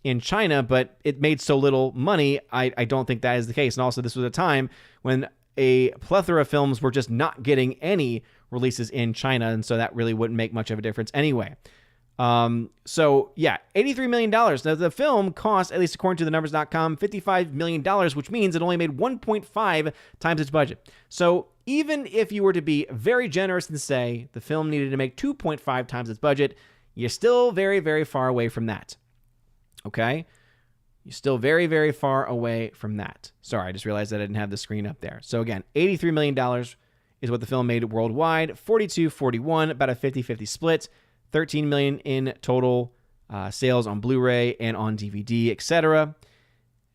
in China, but it made so little money, I don't think that is the case. And also, this was a time when a plethora of films were just not getting any releases in China, and so that really wouldn't make much of a difference anyway. So yeah, $83 million. Now the film cost, at least according to the numbers.com, $55 million, which means it only made 1.5 times its budget. So even if you were to be very generous and say the film needed to make 2.5 times its budget, you're still very, very far away from that. Okay? You're still very, very far away from that. Sorry, I just realized that I didn't have the screen up there. So again, $83 million is what the film made worldwide. 42-41, about a 50-50 split. 13 million in total sales on Blu-ray and on DVD, etc.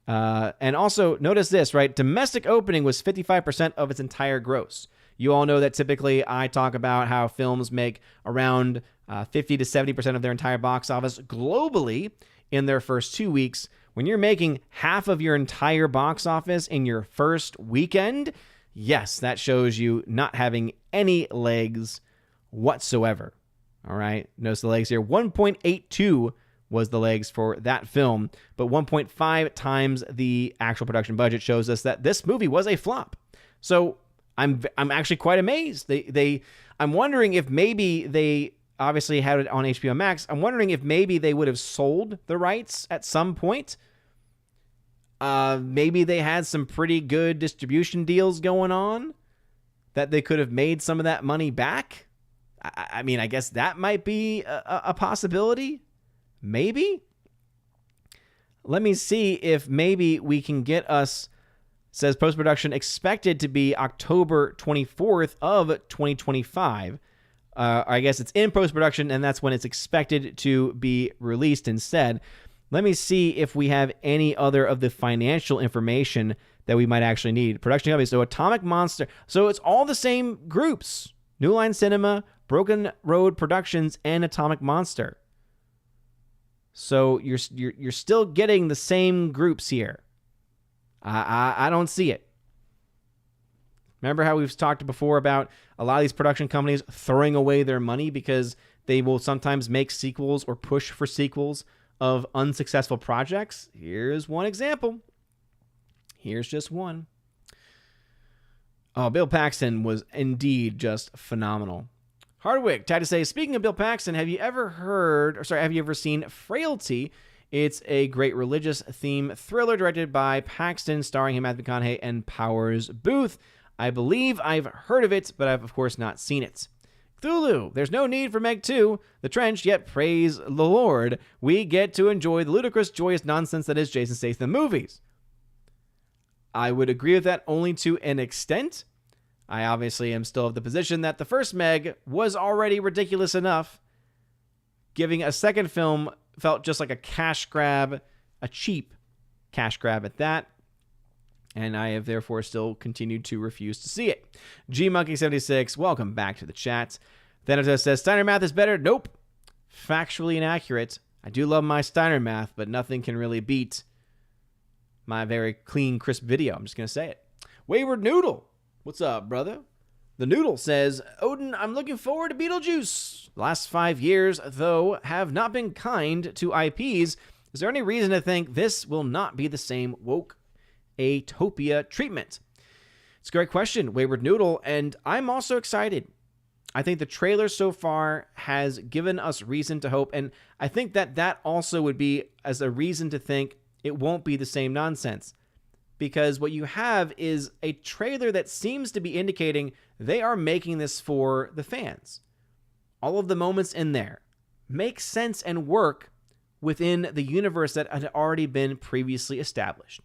And also, notice this, right? Domestic opening was 55% of its entire gross. You all know that typically I talk about how films make around 50 to 70% of their entire box office globally in their first 2 weeks. When you're making half of your entire box office in your first weekend, yes, that shows you not having any legs whatsoever. All right, notice the legs here. 1.82 was the legs for that film, but 1.5 times the actual production budget shows us that this movie was a flop. So I'm actually quite amazed. I'm wondering if maybe they obviously had it on HBO Max. I'm wondering if maybe they would have sold the rights at some point. Maybe they had some pretty good distribution deals going on that they could have made some of that money back. I mean, I guess that might be a possibility. Maybe. Let me see if maybe we can get us, says post-production expected to be October 24th of 2025. I guess it's in post-production, and that's when it's expected to be released instead. Let me see if we have any other of the financial information that we might actually need. Production company, so Atomic Monster. So it's all the same groups. New Line Cinema, Broken Road Productions, and Atomic Monster. So you're still getting the same groups here. I don't see it. Remember how we've talked before about a lot of these production companies throwing away their money because they will sometimes make sequels or push for sequels of unsuccessful projects? Here's one example. Here's just one. Oh, Bill Paxton was indeed just phenomenal. Hardwick, tried to say, speaking of Bill Paxton, have you ever seen Frailty? It's a great religious theme thriller directed by Paxton, starring him, Matthew McConaughey, and Powers Booth. I believe I've heard of it, but I've, of course, not seen it. Cthulhu, there's no need for Meg 2, The Trench, yet praise the Lord. We get to enjoy the ludicrous, joyous nonsense that is Jason Statham movies. I would agree with that only to an extent. I obviously am still of the position that the first Meg was already ridiculous enough. Giving a second film felt just like a cash grab, a cheap cash grab at that. And I have therefore still continued to refuse to see it. GMonkey76, welcome back to the chat. Thanatos says, Steiner math is better. Nope. Factually inaccurate. I do love my Steiner math, but nothing can really beat my very clean, crisp video. I'm just going to say it. Wayward Noodle. What's up, brother? The Noodle says, Odin, I'm looking forward to Beetlejuice. The last 5 years, though, have not been kind to IPs. Is there any reason to think this will not be the same woke Atopia treatment? It's a great question, Wayward Noodle, and I'm also excited. I think the trailer so far has given us reason to hope, and I think that also would be as a reason to think it won't be the same nonsense. Because what you have is a trailer that seems to be indicating they are making this for the fans. All of the moments in there make sense and work within the universe that had already been previously established.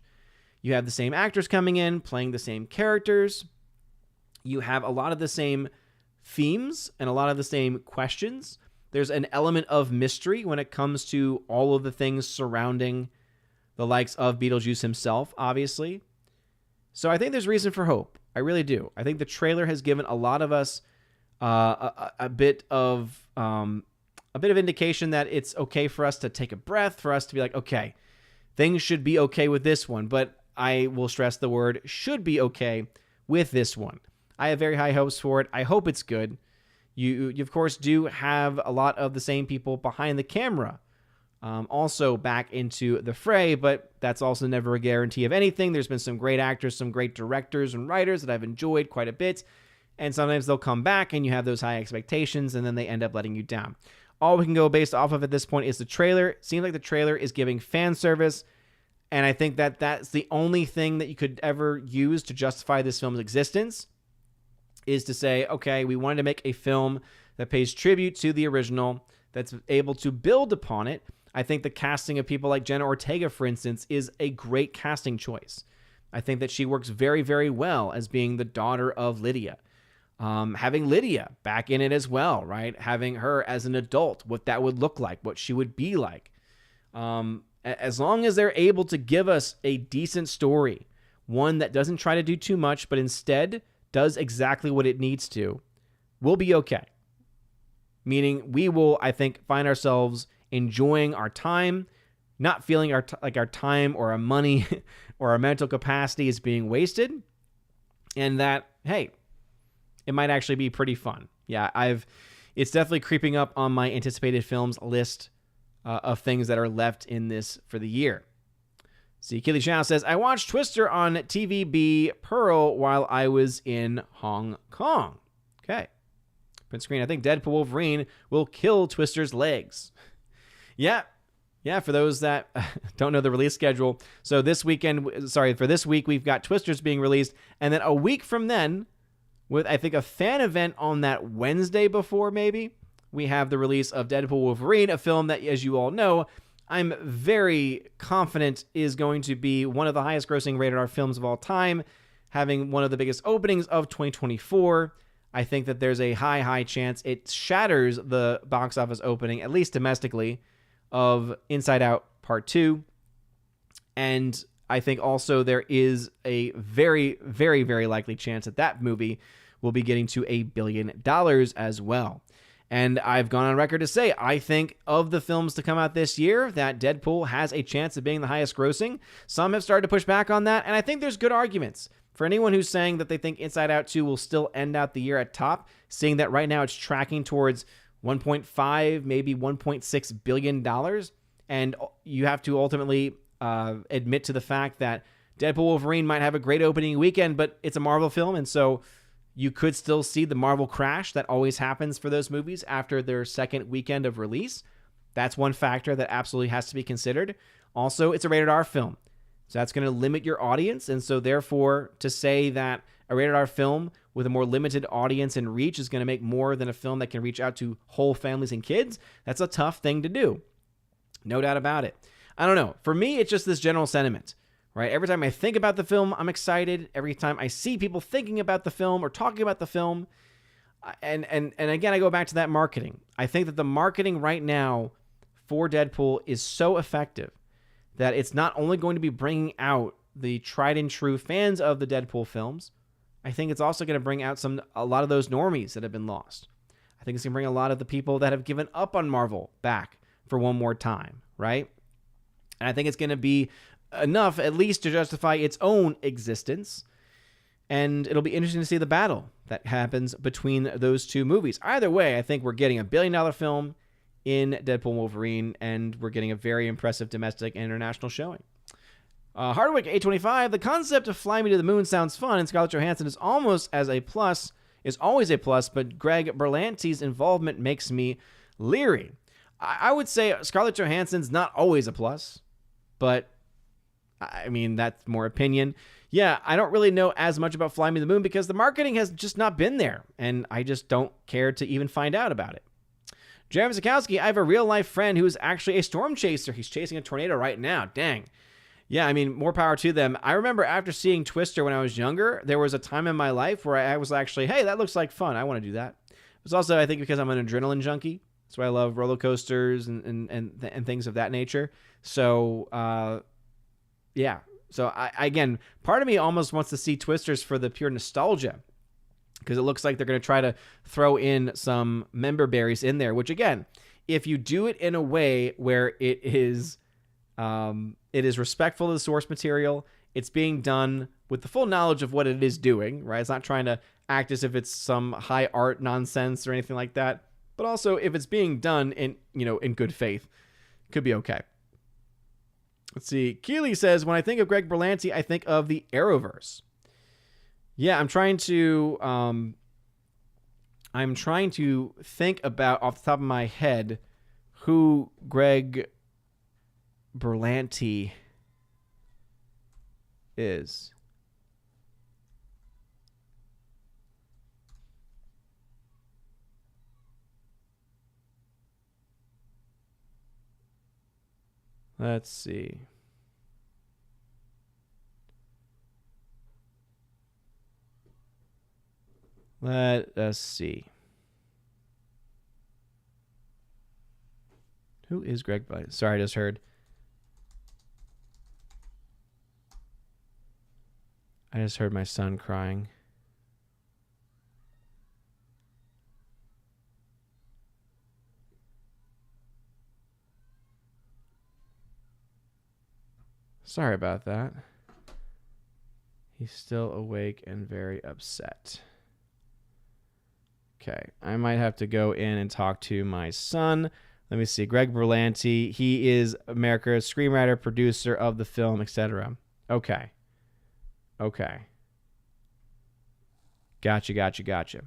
You have the same actors coming in, playing the same characters. You have a lot of the same themes and a lot of the same questions. There's an element of mystery when it comes to all of the things surrounding the likes of Beetlejuice himself, obviously. So I think there's reason for hope. I really do. I think the trailer has given a lot of us a bit of indication that it's okay for us to take a breath, for us to be like, okay, things should be okay with this one. But I will stress the word should be okay with this one. I have very high hopes for it. I hope it's good. You of course, do have a lot of the same people behind the camera also back into the fray, but that's also never a guarantee of anything. There's been some great actors, some great directors and writers that I've enjoyed quite a bit, and sometimes they'll come back and you have those high expectations, and then they end up letting you down. All we can go based off of at this point is the trailer. It seems like the trailer is giving fan service, and I think that that's the only thing that you could ever use to justify this film's existence, is to say, okay, we wanted to make a film that pays tribute to the original, that's able to build upon it. I think the casting of people like Jenna Ortega, for instance, is a great casting choice. I think that she works very, very well as being the daughter of Lydia. Having Lydia back in it as well, right? Having her as an adult, what that would look like, what she would be like. As long as they're able to give us a decent story, one that doesn't try to do too much, but instead does exactly what it needs to, we'll be okay. Meaning we will, I think, find ourselves enjoying our time, not feeling like our time or our money or our mental capacity is being wasted, and that, hey, it might actually be pretty fun. Yeah, it's definitely creeping up on my anticipated films list of things that are left in this for the year. See, Keely Chow says, I watched Twister on TVB Pearl while I was in Hong Kong. Okay. Print screen, I think Deadpool Wolverine will kill Twister's legs. Yeah, for those that don't know the release schedule. So for this week, we've got Twisters being released. And then a week from then, with I think a fan event on that Wednesday before maybe, we have the release of Deadpool Wolverine, a film that, as you all know, I'm very confident is going to be one of the highest grossing rated R films of all time, having one of the biggest openings of 2024. I think that there's a high chance it shatters the box office opening, at least domestically, of Inside Out Part 2. And I think also there is a very, very, very likely chance that movie will be getting to $1 billion as well. And I've gone on record to say, I think of the films to come out this year, that Deadpool has a chance of being the highest grossing. Some have started to push back on that, and I think there's good arguments. For anyone who's saying that they think Inside Out 2 will still end out the year at top, seeing that right now it's tracking towards 1.5, maybe $1.6 billion. And you have to ultimately admit to the fact that Deadpool Wolverine might have a great opening weekend, but it's a Marvel film, and so you could still see the Marvel crash that always happens for those movies after their second weekend of release. That's one factor that absolutely has to be considered. Also, it's a rated R film, so that's going to limit your audience, and so therefore, to say that a rated R film with a more limited audience and reach is going to make more than a film that can reach out to whole families and kids, that's a tough thing to do. No doubt about it. I don't know. For me, it's just this general sentiment, right? Every time I think about the film, I'm excited. Every time I see people thinking about the film or talking about the film, and again, I go back to that marketing. I think that the marketing right now for Deadpool is so effective that it's not only going to be bringing out the tried and true fans of the Deadpool films, I think it's also going to bring out a lot of those normies that have been lost. I think it's going to bring a lot of the people that have given up on Marvel back for one more time, right? And I think it's going to be enough at least to justify its own existence. And it'll be interesting to see the battle that happens between those two movies. Either way, I think we're getting a $1 billion film in Deadpool and Wolverine, and we're getting a very impressive domestic and international showing. Hardwick 825, the concept of Fly Me to the Moon sounds fun, and Scarlett Johansson is always a plus, but Greg Berlanti's involvement makes me leery. I would say Scarlett Johansson's not always a plus, but I mean, that's more opinion. Yeah, I don't really know as much about Fly Me to the Moon because the marketing has just not been there, and I just don't care to even find out about it. Jeremy Zakowski, I have a real-life friend who is actually a storm chaser. He's chasing a tornado right now. Dang. Yeah, I mean, more power to them. I remember after seeing Twister when I was younger, there was a time in my life where I was actually, hey, that looks like fun. I want to do that. It was also, I think, because I'm an adrenaline junkie. That's why I love roller coasters and things of that nature. So, yeah. So, again, part of me almost wants to see Twisters for the pure nostalgia, because it looks like they're going to try to throw in some member berries in there, which, again, if you do it in a way where it is respectful to the source material, it's being done with the full knowledge of what it is doing, right? It's not trying to act as if it's some high art nonsense or anything like that, but also if it's being done in good faith, it could be okay. Let's see. Keeley says, when I think of Greg Berlanti, I think of the Arrowverse. Yeah, I'm trying to think about off the top of my head who Greg Berlanti is. Let's see. Let us see. Who is Greg Berlanti? Sorry, I just heard. My son crying. Sorry about that. He's still awake and very upset. Okay, I might have to go in and talk to my son. Let me see. Greg Berlanti. He is America's screenwriter, producer of the film, etc. Okay. Gotcha.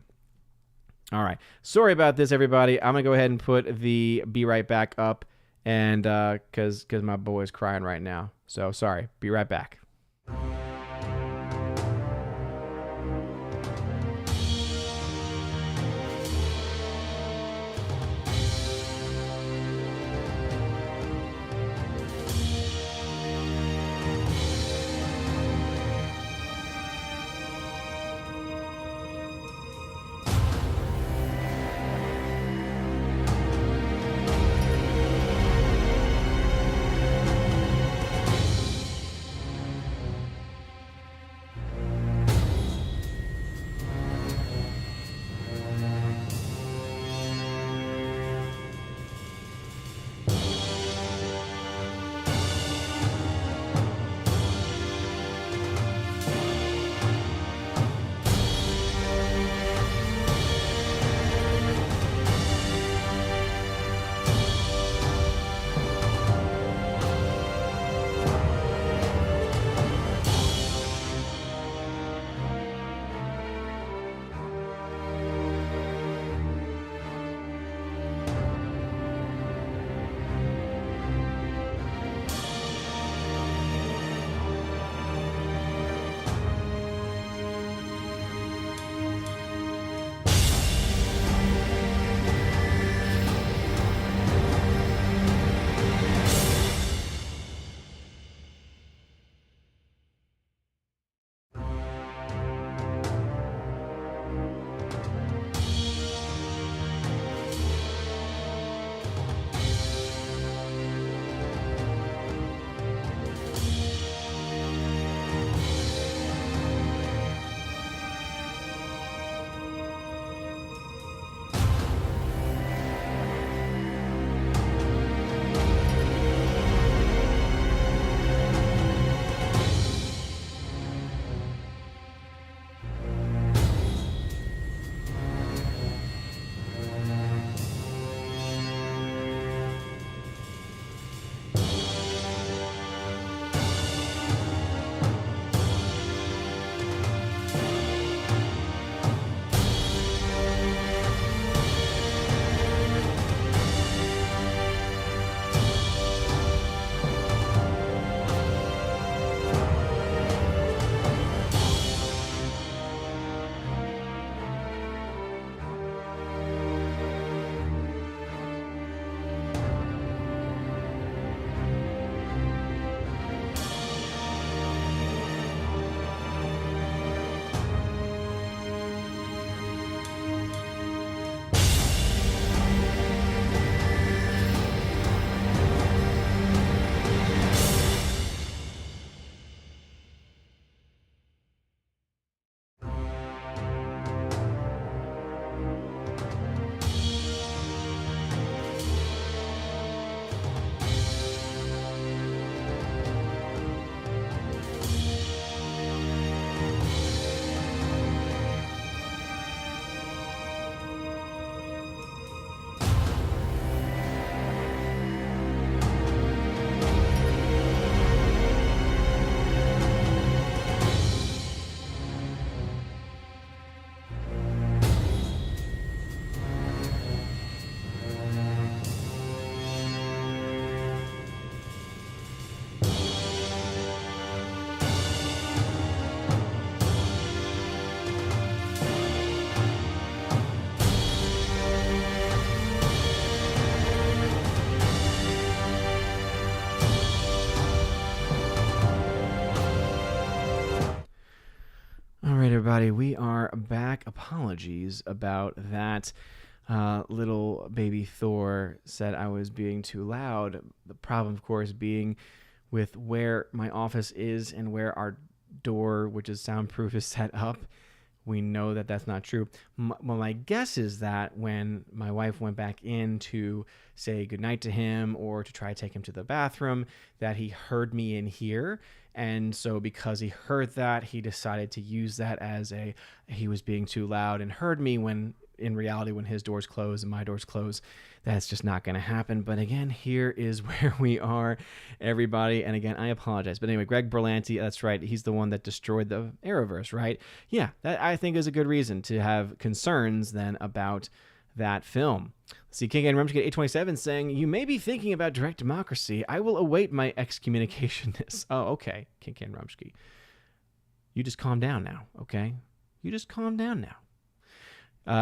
All right. Sorry about this, everybody. I'm going to go ahead and put the Be Right Back up, and because my boy's crying right now. So sorry. Be right back. everybody. We are back. Apologies about that. Little baby Thor said I was being too loud. The problem, of course, being with where my office is and where our door, which is soundproof, is set up. We know that that's not true. Well, my guess is that when my wife went back in to say goodnight to him or to try to take him to the bathroom, that he heard me in here. And so because he heard that, he decided to use that as he was being too loud and heard me, when in reality, when his door's closed and my door's closed, that's just not going to happen. But again, here is where we are, everybody. And again, I apologize. But anyway, Greg Berlanti, that's right. He's the one that destroyed the Arrowverse, right? Yeah, that I think is a good reason to have concerns then about that film. Let's see, King and Rumsky 827 saying, you may be thinking about direct democracy. I will await my excommunicationness. Oh, okay, King and Rumsky. You just calm down now, okay? You just calm down now.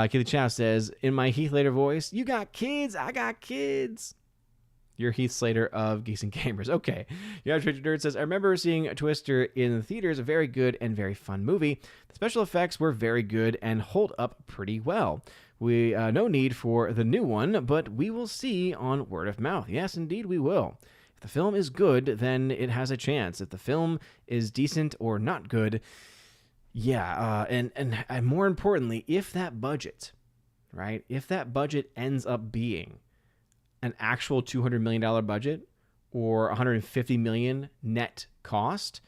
Keely Chow says, in my Heath Slater voice, you got kids, I got kids. You're Heath Slater of Geeks and Gamers. Okay. Yeah, Richard Nerd says, I remember seeing Twister in the theaters, a very good and very fun movie. The special effects were very good and hold up pretty well. We no need for the new one, but we will see on word of mouth. Yes, indeed, we will. If the film is good, then it has a chance. If the film is decent or not good, yeah, and more importantly, if that budget, right, if that budget ends up being an actual $200 million budget or $150 million net cost,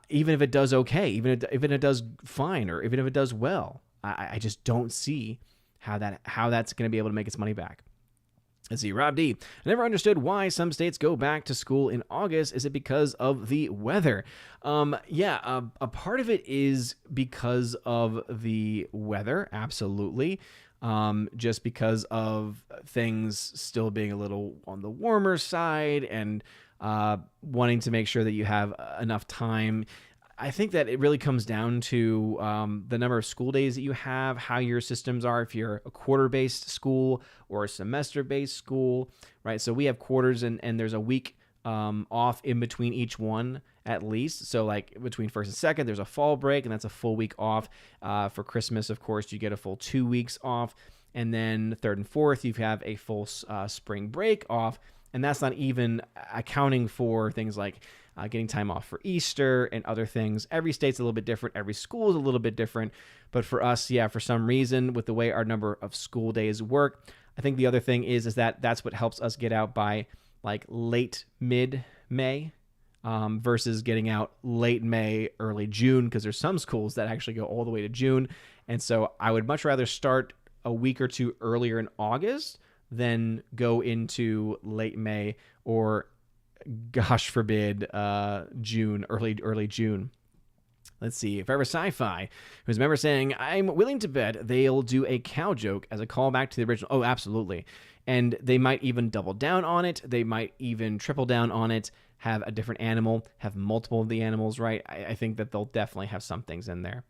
even if it does okay, even if it does fine, or even if it does well, I just don't see how that's going to be able to make its money back. Let's see, Rob D. I never understood why some states go back to school in August. Is it because of the weather? A part of it is because of the weather, absolutely. Just because of things still being a little on the warmer side and wanting to make sure that you have enough time. I think that it really comes down to the number of school days that you have, how your systems are, if you're a quarter-based school or a semester-based school, right? So we have quarters and there's a week off in between each one at least. So like between first and second, there's a fall break, and that's a full week off. For Christmas, of course, you get a full 2 weeks off. And then third and fourth, you have a full spring break off. And that's not even accounting for things like getting time off for Easter and other things. Every state's a little bit different. Every school is a little bit different. But for us, yeah, for some reason, with the way our number of school days work, I think the other thing is that that's what helps us get out by like late mid-May versus getting out late May, early June, because there's some schools that actually go all the way to June. And so I would much rather start a week or two earlier in August than go into late May or, gosh forbid, June, early June. Let's see. Forever Sci-Fi, who's a member saying, I'm willing to bet they'll do a cow joke as a callback to the original. Oh, absolutely. And they might even double down on it. They might even triple down on it, have a different animal, have multiple of the animals, right? I think that they'll definitely have some things in there.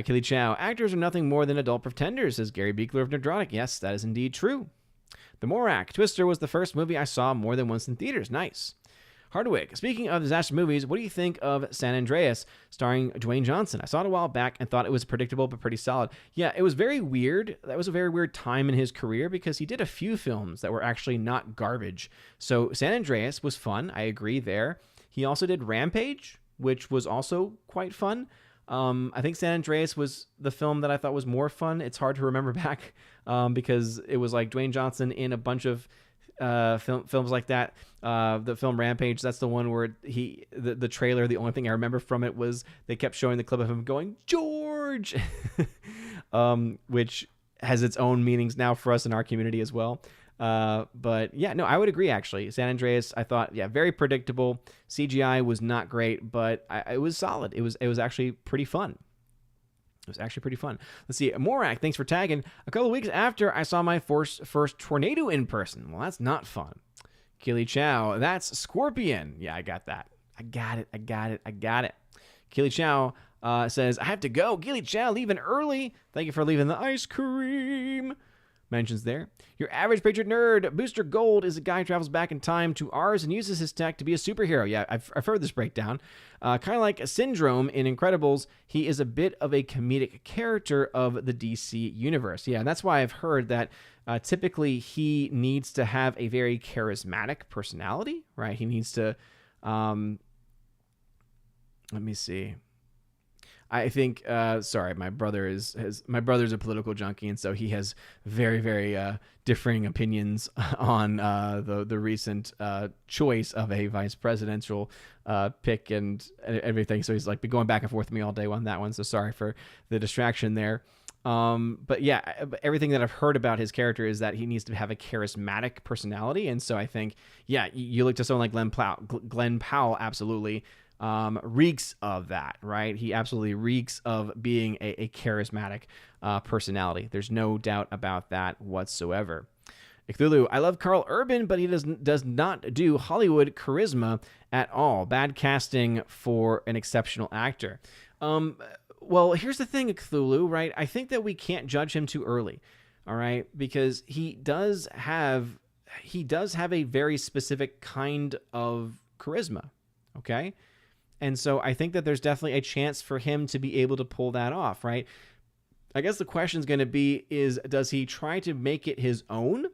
Kelly Chow, actors are nothing more than adult pretenders, says Gary Beekler of Nerdrotic. Yes, that is indeed true. The Morak, Twister was the first movie I saw more than once in theaters. Nice. Hardwick, speaking of disaster movies, what do you think of San Andreas, starring Dwayne Johnson? I saw it a while back and thought it was predictable but pretty solid. Yeah, it was very weird. That was a very weird time in his career because he did a few films that were actually not garbage. So San Andreas was fun. I agree there. He also did Rampage, which was also quite fun. I think San Andreas was the film that I thought was more fun. It's hard to remember back because it was like Dwayne Johnson in a bunch of films like that. The film Rampage, that's the one where the trailer, the only thing I remember from it was they kept showing the clip of him going, George, which has its own meanings now for us in our community as well. But yeah, no, I would agree actually. San Andreas, I thought, yeah, very predictable. CGI was not great, but it was solid. It was actually pretty fun. It was actually pretty fun. Let's see. Morak, thanks for tagging. A couple of weeks after I saw my first tornado in person. Well, that's not fun. Keely Chow, that's Scorpion. Yeah, I got that. I got it. Keely Chow says, I have to go. Keely Chow, leaving early. Thank you for leaving the ice cream. mentions there. Your average Patriot nerd, Booster Gold, is a guy who travels back in time to ours and uses his tech to be a superhero. Yeah, I've heard this breakdown. Kind of like Syndrome in Incredibles, he is a bit of a comedic character of the DC universe. Yeah, and that's why I've heard that typically he needs to have a very charismatic personality, right? He needs to, let me see. I think, sorry, my brother's a political junkie, and so he has very, very differing opinions on the recent choice of a vice presidential pick and everything. So he's like been going back and forth with me all day on that one. So sorry for the distraction there. But yeah, everything that I've heard about his character is that he needs to have a charismatic personality, and so I think, yeah, you look to someone like Glenn Powell, absolutely. Reeks of that, right? He absolutely reeks of being a charismatic personality. There's no doubt about that whatsoever. Cthulhu, I love Carl Urban, but he does not do Hollywood charisma at all. Bad casting for an exceptional actor. Well, here's the thing, Cthulhu, right? I think that we can't judge him too early, all right? Because he does have a very specific kind of charisma, okay? And so I think that there's definitely a chance for him to be able to pull that off, right? I guess the question is going to be does he try to make it his own?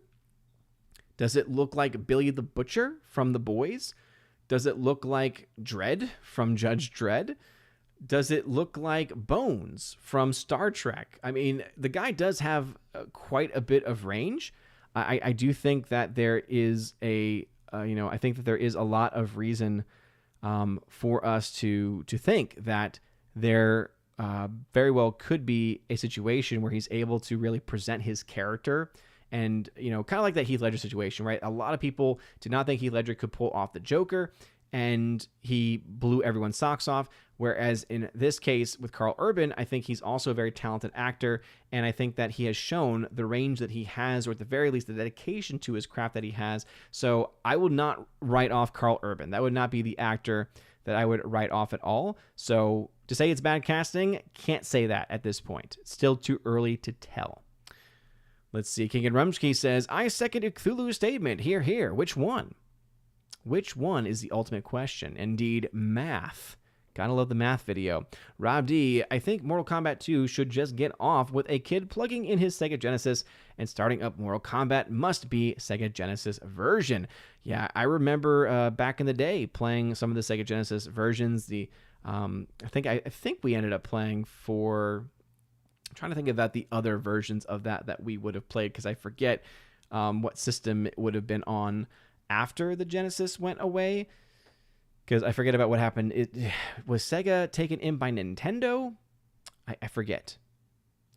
Does it look like Billy the Butcher from The Boys? Does it look like Dredd from Judge Dredd? Does it look like Bones from Star Trek? I mean, the guy does have quite a bit of range. I do think that there is I think that there is a lot of reason for us to think that there very well could be a situation where he's able to really present his character, and kind of like that Heath Ledger situation, right? A lot of people did not think Heath Ledger could pull off the Joker, and he blew everyone's socks off. Whereas in this case with Carl Urban, I think he's also a very talented actor, and I think that he has shown the range that he has, or at the very least the dedication to his craft that he has. So I would not write off Carl Urban. That would not be the actor that I would write off at all. So to say it's bad casting, can't say that at this point. It's still too early to tell. Let's see. King and Rumsky says, I second Cthulhu's statement. Hear, hear. Which one? Which one is the ultimate question? Indeed, math. Gotta love the math video. Rob D, I think Mortal Kombat 2 should just get off with a kid plugging in his Sega Genesis and starting up Mortal Kombat must be Sega Genesis version. Yeah, I remember back in the day playing some of the Sega Genesis versions. I think we ended up playing for... I'm trying to think about the other versions of that we would have played, because I forget what system it would have been on after the Genesis went away, because I forget about what happened. Was Sega taken in by Nintendo? I forget.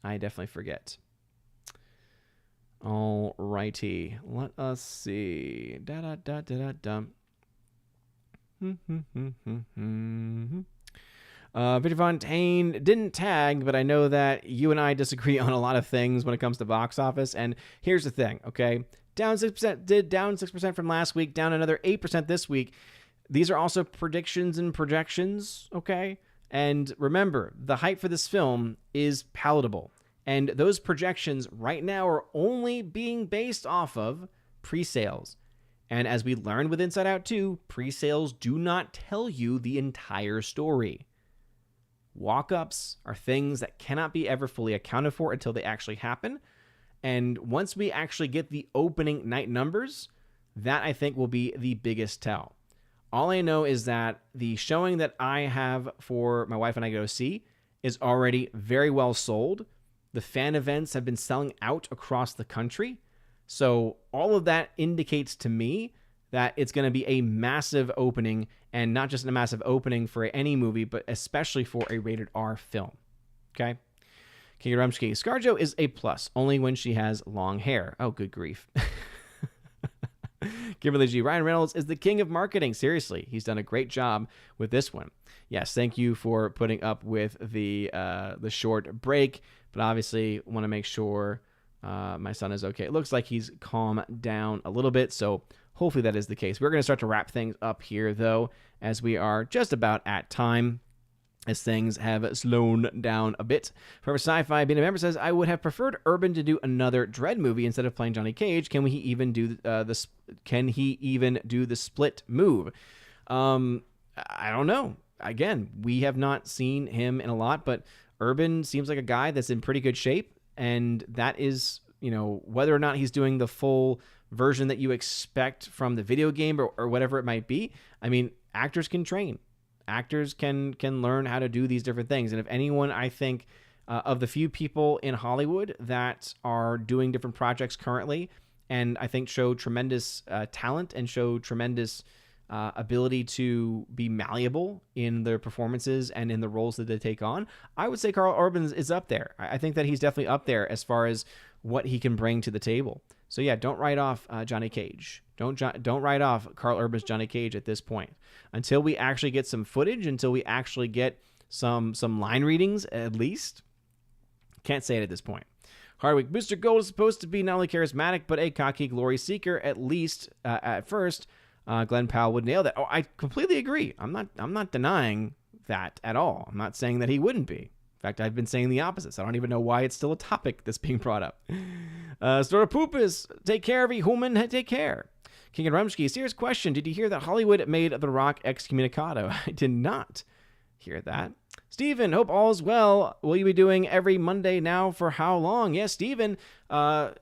I definitely forget. All righty. Let us see. Victor Fontaine didn't tag, but I know that you and I disagree on a lot of things when it comes to box office. And here's the thing, okay? Down 6%, down 6% from last week, down another 8% this week. These are also predictions and projections, okay? And remember, the hype for this film is palatable. And those projections right now are only being based off of pre-sales. And as we learned with Inside Out 2, pre-sales do not tell you the entire story. Walk-ups are things that cannot be ever fully accounted for until they actually happen. And once we actually get the opening night numbers, that I think will be the biggest tell. All I know is that the showing that I have for my wife and I go see is already very well sold. The fan events have been selling out across the country. So all of that indicates to me that it's going to be a massive opening, and not just a massive opening for any movie, but especially for a rated R film. Okay? King Rumsky, ScarJo is a plus, only when she has long hair. Oh, good grief. Kimberly G. Ryan Reynolds is the king of marketing. Seriously, he's done a great job with this one. Yes, thank you for putting up with the short break, but obviously want to make sure my son is okay. It looks like he's calmed down a little bit, so hopefully that is the case. We're going to start to wrap things up here, though, as we are just about at time. as things have slowed down a bit. Forever Sci-Fi being a member says, I would have preferred Urban to do another Dredd movie instead of playing Johnny Cage. Can he even do the split move? I don't know. Again, we have not seen him in a lot, but Urban seems like a guy that's in pretty good shape, and that is, whether or not he's doing the full version that you expect from the video game or whatever it might be. I mean, actors can train. Actors can learn how to do these different things. And if anyone, I think, of the few people in Hollywood that are doing different projects currently, and I think show tremendous talent and show tremendous ability to be malleable in their performances and in the roles that they take on, I would say Karl Urban is up there. I think that he's definitely up there as far as what he can bring to the table. So yeah, don't write off Johnny Cage. Don't write off Karl Urban's Johnny Cage at this point. Until we actually get some footage, until we actually get some line readings at least. Can't say it at this point. Hardwick, Booster Gold is supposed to be not only charismatic, but a cocky glory seeker, at least at first. Glenn Powell would nail that. Oh, I completely agree. I'm not denying that at all. I'm not saying that he wouldn't be. In fact, I've been saying the opposite, so I don't even know why it's still a topic that's being brought up. Sort of Poopus, take care of human, take care. King and Rumsky, serious question. Did you hear that Hollywood made The Rock excommunicado? I did not hear that. Steven, hope all is well. Will you be doing every Monday now for how long? Yes, Steven,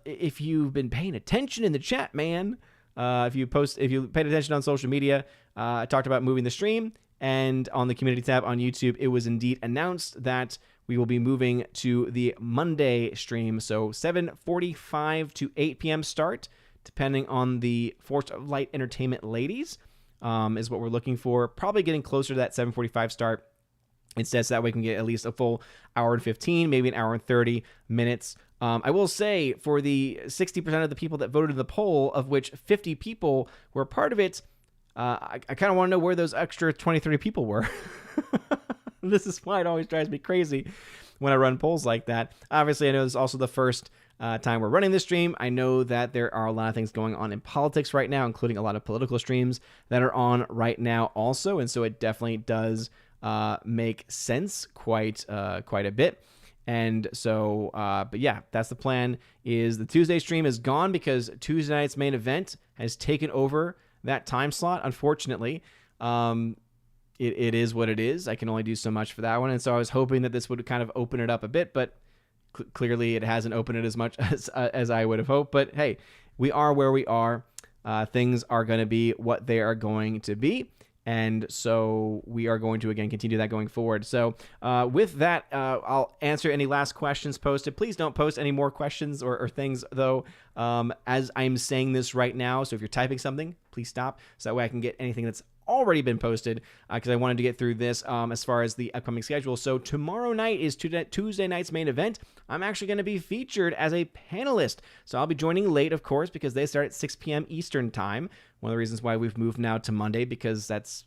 if you've been paying attention in the chat, man, if you paid attention on social media, I talked about moving the stream, and on the community tab on YouTube, it was indeed announced that we will be moving to the Monday stream. So 7:45 to 8 p.m. start, depending on the Force of Light Entertainment ladies, is what we're looking for. Probably getting closer to that 7:45 start instead, so that way we can get at least a full hour and 15, maybe an hour and 30 minutes. I will say, for the 60% of the people that voted in the poll, of which 50 people were part of it, I kind of want to know where those extra 20, 30 people were. This is why it always drives me crazy when I run polls like that. Obviously, I know this is also the first time we're running this stream. I know that there are a lot of things going on in politics right now, including a lot of political streams that are on right now also, and so it definitely does make sense quite a bit. And so, but yeah, that's the plan. Is the Tuesday stream is gone because Tuesday night's main event has taken over that time slot. Unfortunately, it is what it is. I can only do so much for that one. And so I was hoping that this would kind of open it up a bit, but clearly it hasn't opened it as much as I would have hoped. But hey, we are where we are. Things are going to be what they are going to be. And so we are going to, again, continue that going forward. So with that, I'll answer any last questions posted. Please don't post any more questions or things, though, as I'm saying this right now. So if you're typing something, please stop. So that way I can get anything that's already been posted, because I wanted to get through this as far as the upcoming schedule. So tomorrow night is Tuesday night's main event. I'm actually going to be featured as a panelist. So I'll be joining late, of course, because they start at 6 p.m. Eastern time. One of the reasons why we've moved now to Monday, because that's,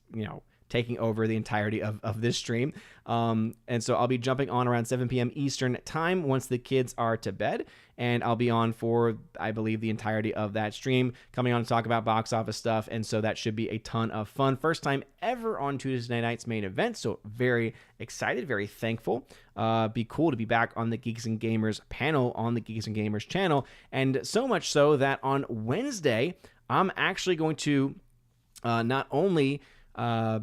taking over the entirety of this stream. And so I'll be jumping on around 7 p.m. Eastern time once the kids are to bed. And I'll be on for, I believe, the entirety of that stream, coming on to talk about box office stuff. And so that should be a ton of fun. First time ever on Tuesday night's main event. So very excited, very thankful. Be cool to be back on the Geeks and Gamers panel on the Geeks and Gamers channel. And so much so that on Wednesday, I'm actually going to not only oh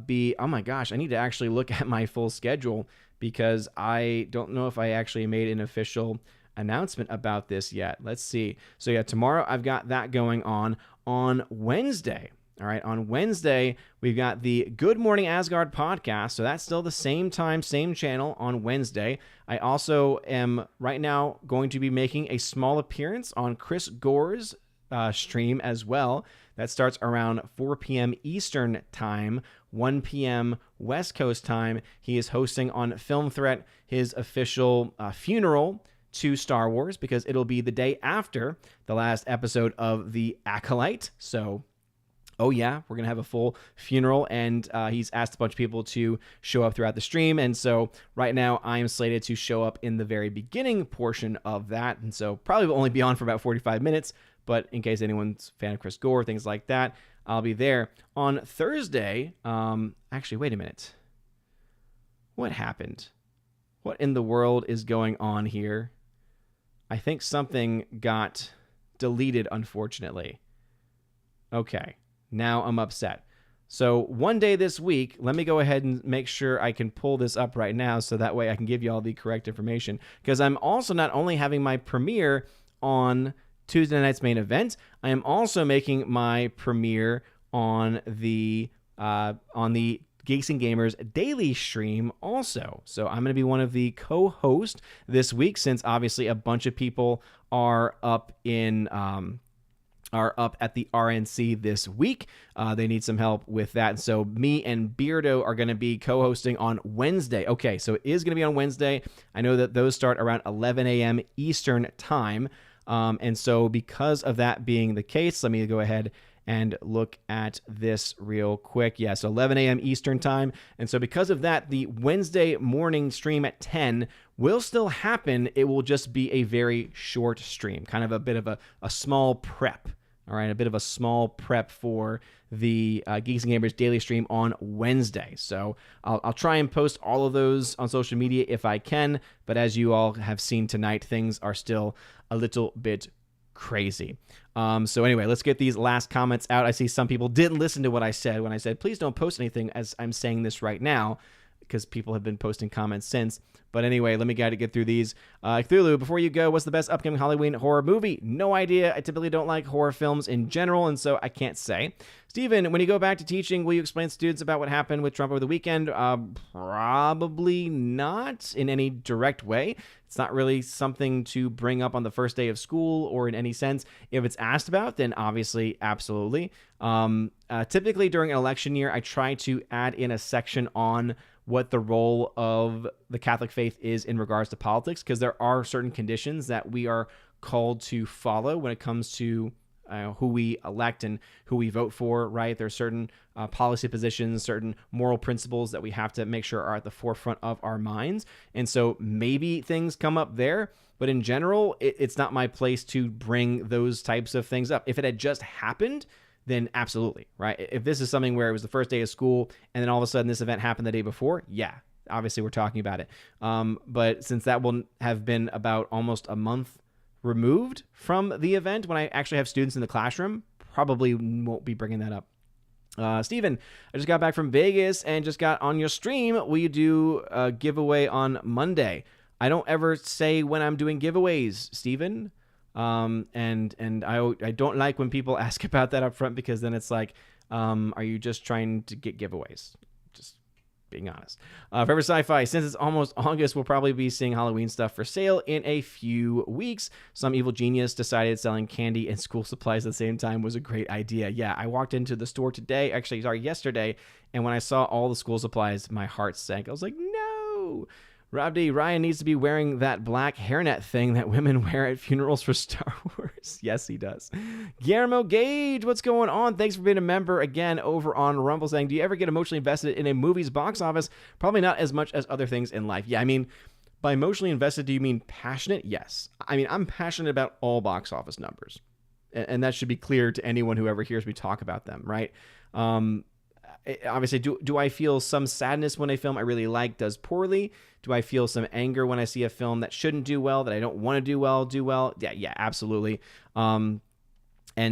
my gosh, I need to actually look at my full schedule, because I don't know if I actually made an official announcement about this yet. Let's see. So yeah, tomorrow I've got that going on Wednesday. All right, on Wednesday, we've got the Good Morning Asgard podcast. So that's still the same time, same channel on Wednesday. I also am right now going to be making a small appearance on Chris Gore's stream as well. That starts around 4 p.m. Eastern time, 1 p.m. West Coast time. He is hosting on Film Threat his official funeral to Star Wars, because it'll be the day after the last episode of The Acolyte. So, oh yeah, we're going to have a full funeral, and he's asked a bunch of people to show up throughout the stream. And so right now I am slated to show up in the very beginning portion of that. And so probably will only be on for about 45 minutes. But in case anyone's a fan of Chris Gore, things like that, I'll be there. On Thursday, actually, wait a minute. What happened? What in the world is going on here? I think something got deleted, unfortunately. Okay, now I'm upset. So one day this week, let me go ahead and make sure I can pull this up right now so that way I can give you all the correct information. Because I'm also not only having my premiere on Tuesday night's main event, I am also making my premiere on the Geeks and Gamers daily stream also. So I'm going to be one of the co-hosts this week, since obviously a bunch of people are up at the RNC this week. They need some help with that. So me and Beardo are going to be co-hosting on Wednesday. Okay, so it is going to be on Wednesday. I know that those start around 11 a.m. Eastern time. And so because of that being the case, let me go ahead and look at this real quick. Yeah, so 11 a.m. Eastern time. And so because of that, the Wednesday morning stream at 10 will still happen. It will just be a very short stream, kind of a bit of a small prep. All right, a bit of a small prep for the Geeks and Gamers daily stream on Wednesday. So I'll try and post all of those on social media if I can. But as you all have seen tonight, things are still a little bit crazy. So anyway, let's get these last comments out. I see some people didn't listen to what I said when I said, please don't post anything, as I'm saying this right now, because people have been posting comments since. But anyway, let me get through these. Cthulhu, before you go, what's the best upcoming Halloween horror movie? No idea. I typically don't like horror films in general, and so I can't say. Steven, when you go back to teaching, will you explain to students about what happened with Trump over the weekend? Probably not in any direct way. It's not really something to bring up on the first day of school or in any sense. If it's asked about, then obviously, absolutely. Typically during an election year, I try to add in a section on what the role of the Catholic faith is in regards to politics, because there are certain conditions that we are called to follow when it comes to who we elect and who we vote for, right? There are certain policy positions, certain moral principles that we have to make sure are at the forefront of our minds. And so maybe things come up there, but in general, it's not my place to bring those types of things up. If it had just happened, then absolutely, right? If this is something where it was the first day of school and then all of a sudden this event happened the day before, yeah, obviously we're talking about it. But since that will have been about almost a month removed from the event, when I actually have students in the classroom, probably won't be bringing that up. Steven, I just got back from Vegas and just got on your stream. Will you do a giveaway on Monday? I don't ever say when I'm doing giveaways, Steven. And I don't like when people ask about that up front, because then it's like, are you just trying to get giveaways? Just being honest. Forever Sci-Fi, since it's almost August, we'll probably be seeing Halloween stuff for sale in a few weeks. Some evil genius decided selling candy and school supplies at the same time was a great idea. Yeah, I walked into the store yesterday, and when I saw all the school supplies, my heart sank. I was like, no. Rob D, Ryan needs to be wearing that black hairnet thing that women wear at funerals for Star Wars. Yes, he does. Guillermo Gage, what's going on? Thanks for being a member again over on Rumble, saying, do you ever get emotionally invested in a movie's box office? Probably not as much as other things in life. Yeah, I mean, by emotionally invested, do you mean passionate? Yes. I mean, I'm passionate about all box office numbers. And that should be clear to anyone who ever hears me talk about them, right? Obviously, do I feel some sadness when a film I really like does poorly? Do I feel some anger when I see a film that shouldn't do well, that I don't want to do well? Yeah, absolutely. And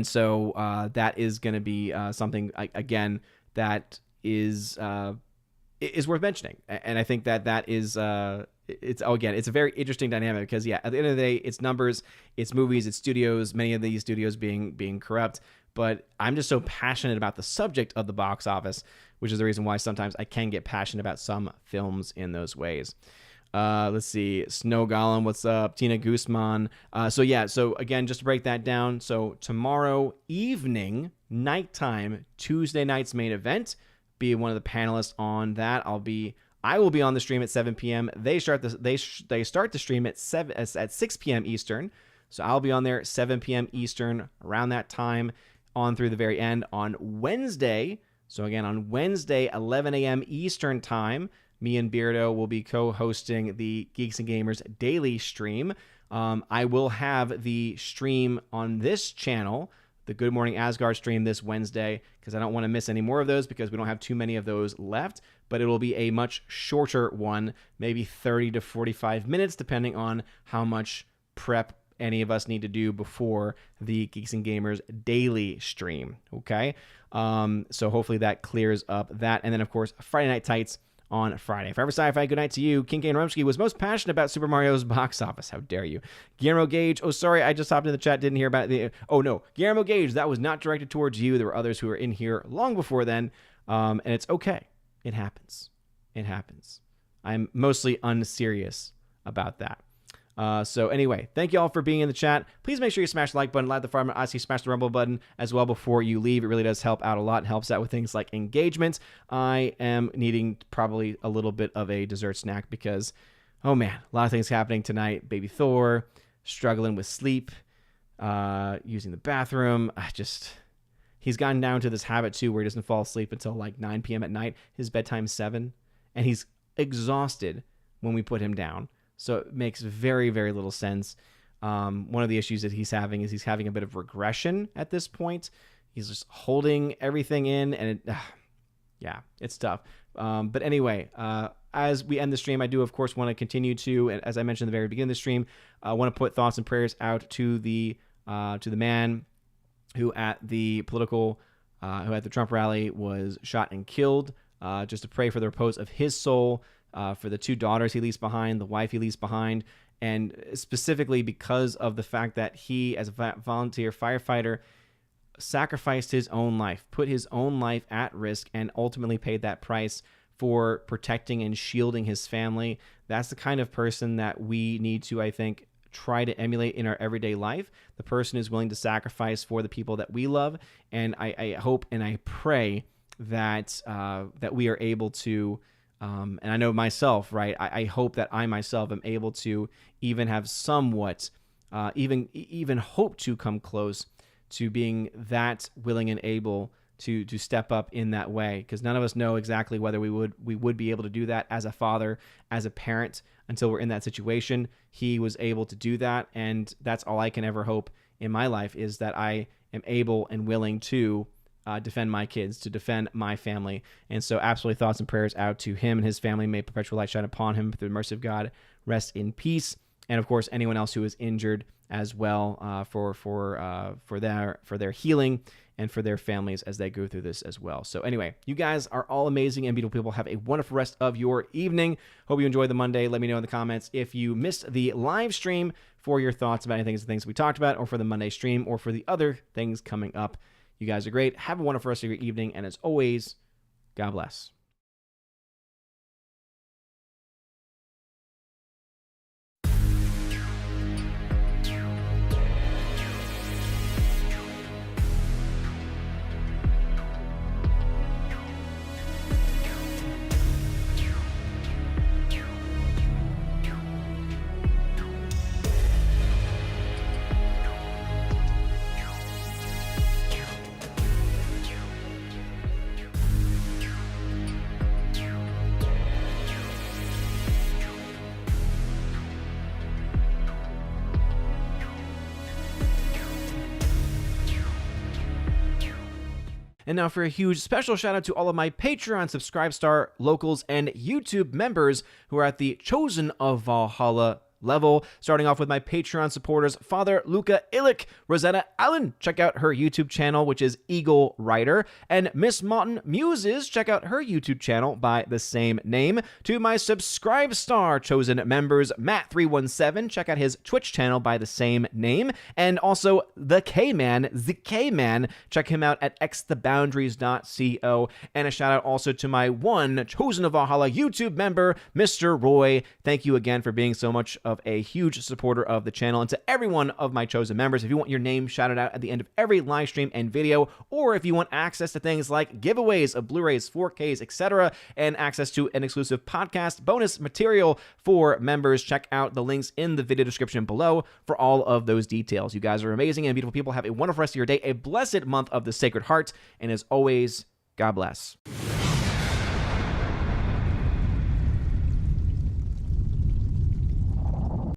so that is going to be something, again, that is worth mentioning. And I think that is... it's a very interesting dynamic, because yeah, at the end of the day, it's numbers, it's movies, it's studios, many of these studios being corrupt. But I'm just so passionate about the subject of the box office, which is the reason why sometimes I can get passionate about some films in those ways. Let's see. Snow Golem, what's up? Tina Guzman. So again, just to break that down. So tomorrow evening, nighttime, Tuesday night's main event, be one of the panelists on that. I will be on the stream at 7 p.m. They start the stream at 6 p.m. Eastern. So I'll be on there at 7 p.m. Eastern around that time on through the very end on Wednesday. So again, on Wednesday, 11 a.m. Eastern time, me and Beardo will be co-hosting the Geeks and Gamers daily stream. I will have the stream on this channel, the Good Morning Asgard stream this Wednesday, because I don't want to miss any more of those, because we don't have too many of those left. but it will be a much shorter one, maybe 30 to 45 minutes, depending on how much prep any of us need to do before the Geeks and Gamers daily stream, okay? So hopefully that clears up that. And then, of course, Friday Night Tights on Friday. Forever Sci-Fi, good night to you. Kincaid Rumsky was most passionate about Super Mario's box office. How dare you? Guillermo Gage, oh, sorry, I just hopped in the chat, didn't hear about the... Oh, no. Guillermo Gage, that was not directed towards you. There were others who were in here long before then, and it's okay. It happens. It happens. I'm mostly unserious about that. So anyway, thank you all for being in the chat. Please make sure you smash the like button, like the farm, I see smash the rumble button as well before you leave. It really does help out a lot. It helps out with things like engagement. I am needing probably a little bit of a dessert snack because, oh man, a lot of things happening tonight. Baby Thor, struggling with sleep, using the bathroom. He's gotten down to this habit too where he doesn't fall asleep until like 9 p.m. at night. His bedtime's 7, and he's exhausted when we put him down. So it makes very, very little sense. One of the issues that he's having is he's having a bit of regression at this point. He's just holding everything in, and it's tough. But anyway, as we end the stream, I do, of course, want to continue to, as I mentioned at the very beginning of the stream, I want to put thoughts and prayers out to the man who at the Trump rally was shot and killed, just to pray for the repose of his soul, for the 2 daughters he leaves behind, the wife he leaves behind, and specifically because of the fact that he, as a volunteer firefighter, sacrificed his own life, put his own life at risk, and ultimately paid that price for protecting and shielding his family. That's the kind of person that we need to, I think, try to emulate in our everyday life. The person who's willing to sacrifice for the people that we love, and I hope and I pray that that we are able to, and I know myself, right? I hope that I myself am able to even have somewhat, even hope to come close to being that willing and able to step up in that way, because none of us know exactly whether we would be able to do that as a father, as a parent, until we're in that situation. He was able to do that, and that's all I can ever hope in my life, is that I am able and willing to defend my kids, to defend my family. And so absolutely thoughts and prayers out to him and his family. May perpetual light shine upon him through the mercy of God. Rest in peace. And of course, anyone else who is injured as well, for their healing and for their families as they go through this as well. So anyway, you guys are all amazing and beautiful people. Have a wonderful rest of your evening. Hope you enjoyed the Monday. Let me know in the comments if you missed the live stream for your thoughts about anything, the things we talked about, or for the Monday stream, or for the other things coming up. You guys are great. Have a wonderful rest of your evening. And as always, God bless. And now for a huge special shout out to all of my Patreon, Subscribe Star, Locals, and YouTube members who are at the Chosen of Valhalla level. Starting off with my Patreon supporters, Father Luca Illich, Rosetta Allen, check out her YouTube channel, which is Eagle Rider, and Miss Martin Muses, check out her YouTube channel by the same name. To my Subscribe Star Chosen members, Matt317, check out his Twitch channel by the same name, and also the K-Man, check him out at xtheboundaries.co, and a shout out also to my one Chosen of Valhalla YouTube member, Mr. Roy. Thank you again for being so much of a huge supporter of the channel. And to every one of my chosen members, if you want your name shouted out at the end of every live stream and video, or if you want access to things like giveaways of Blu-rays, 4Ks, etc., and access to an exclusive podcast bonus material for members, check out the links in the video description below for all of those details. You guys are amazing and beautiful people. Have a wonderful rest of your day, a blessed month of the Sacred Heart, and as always, God bless.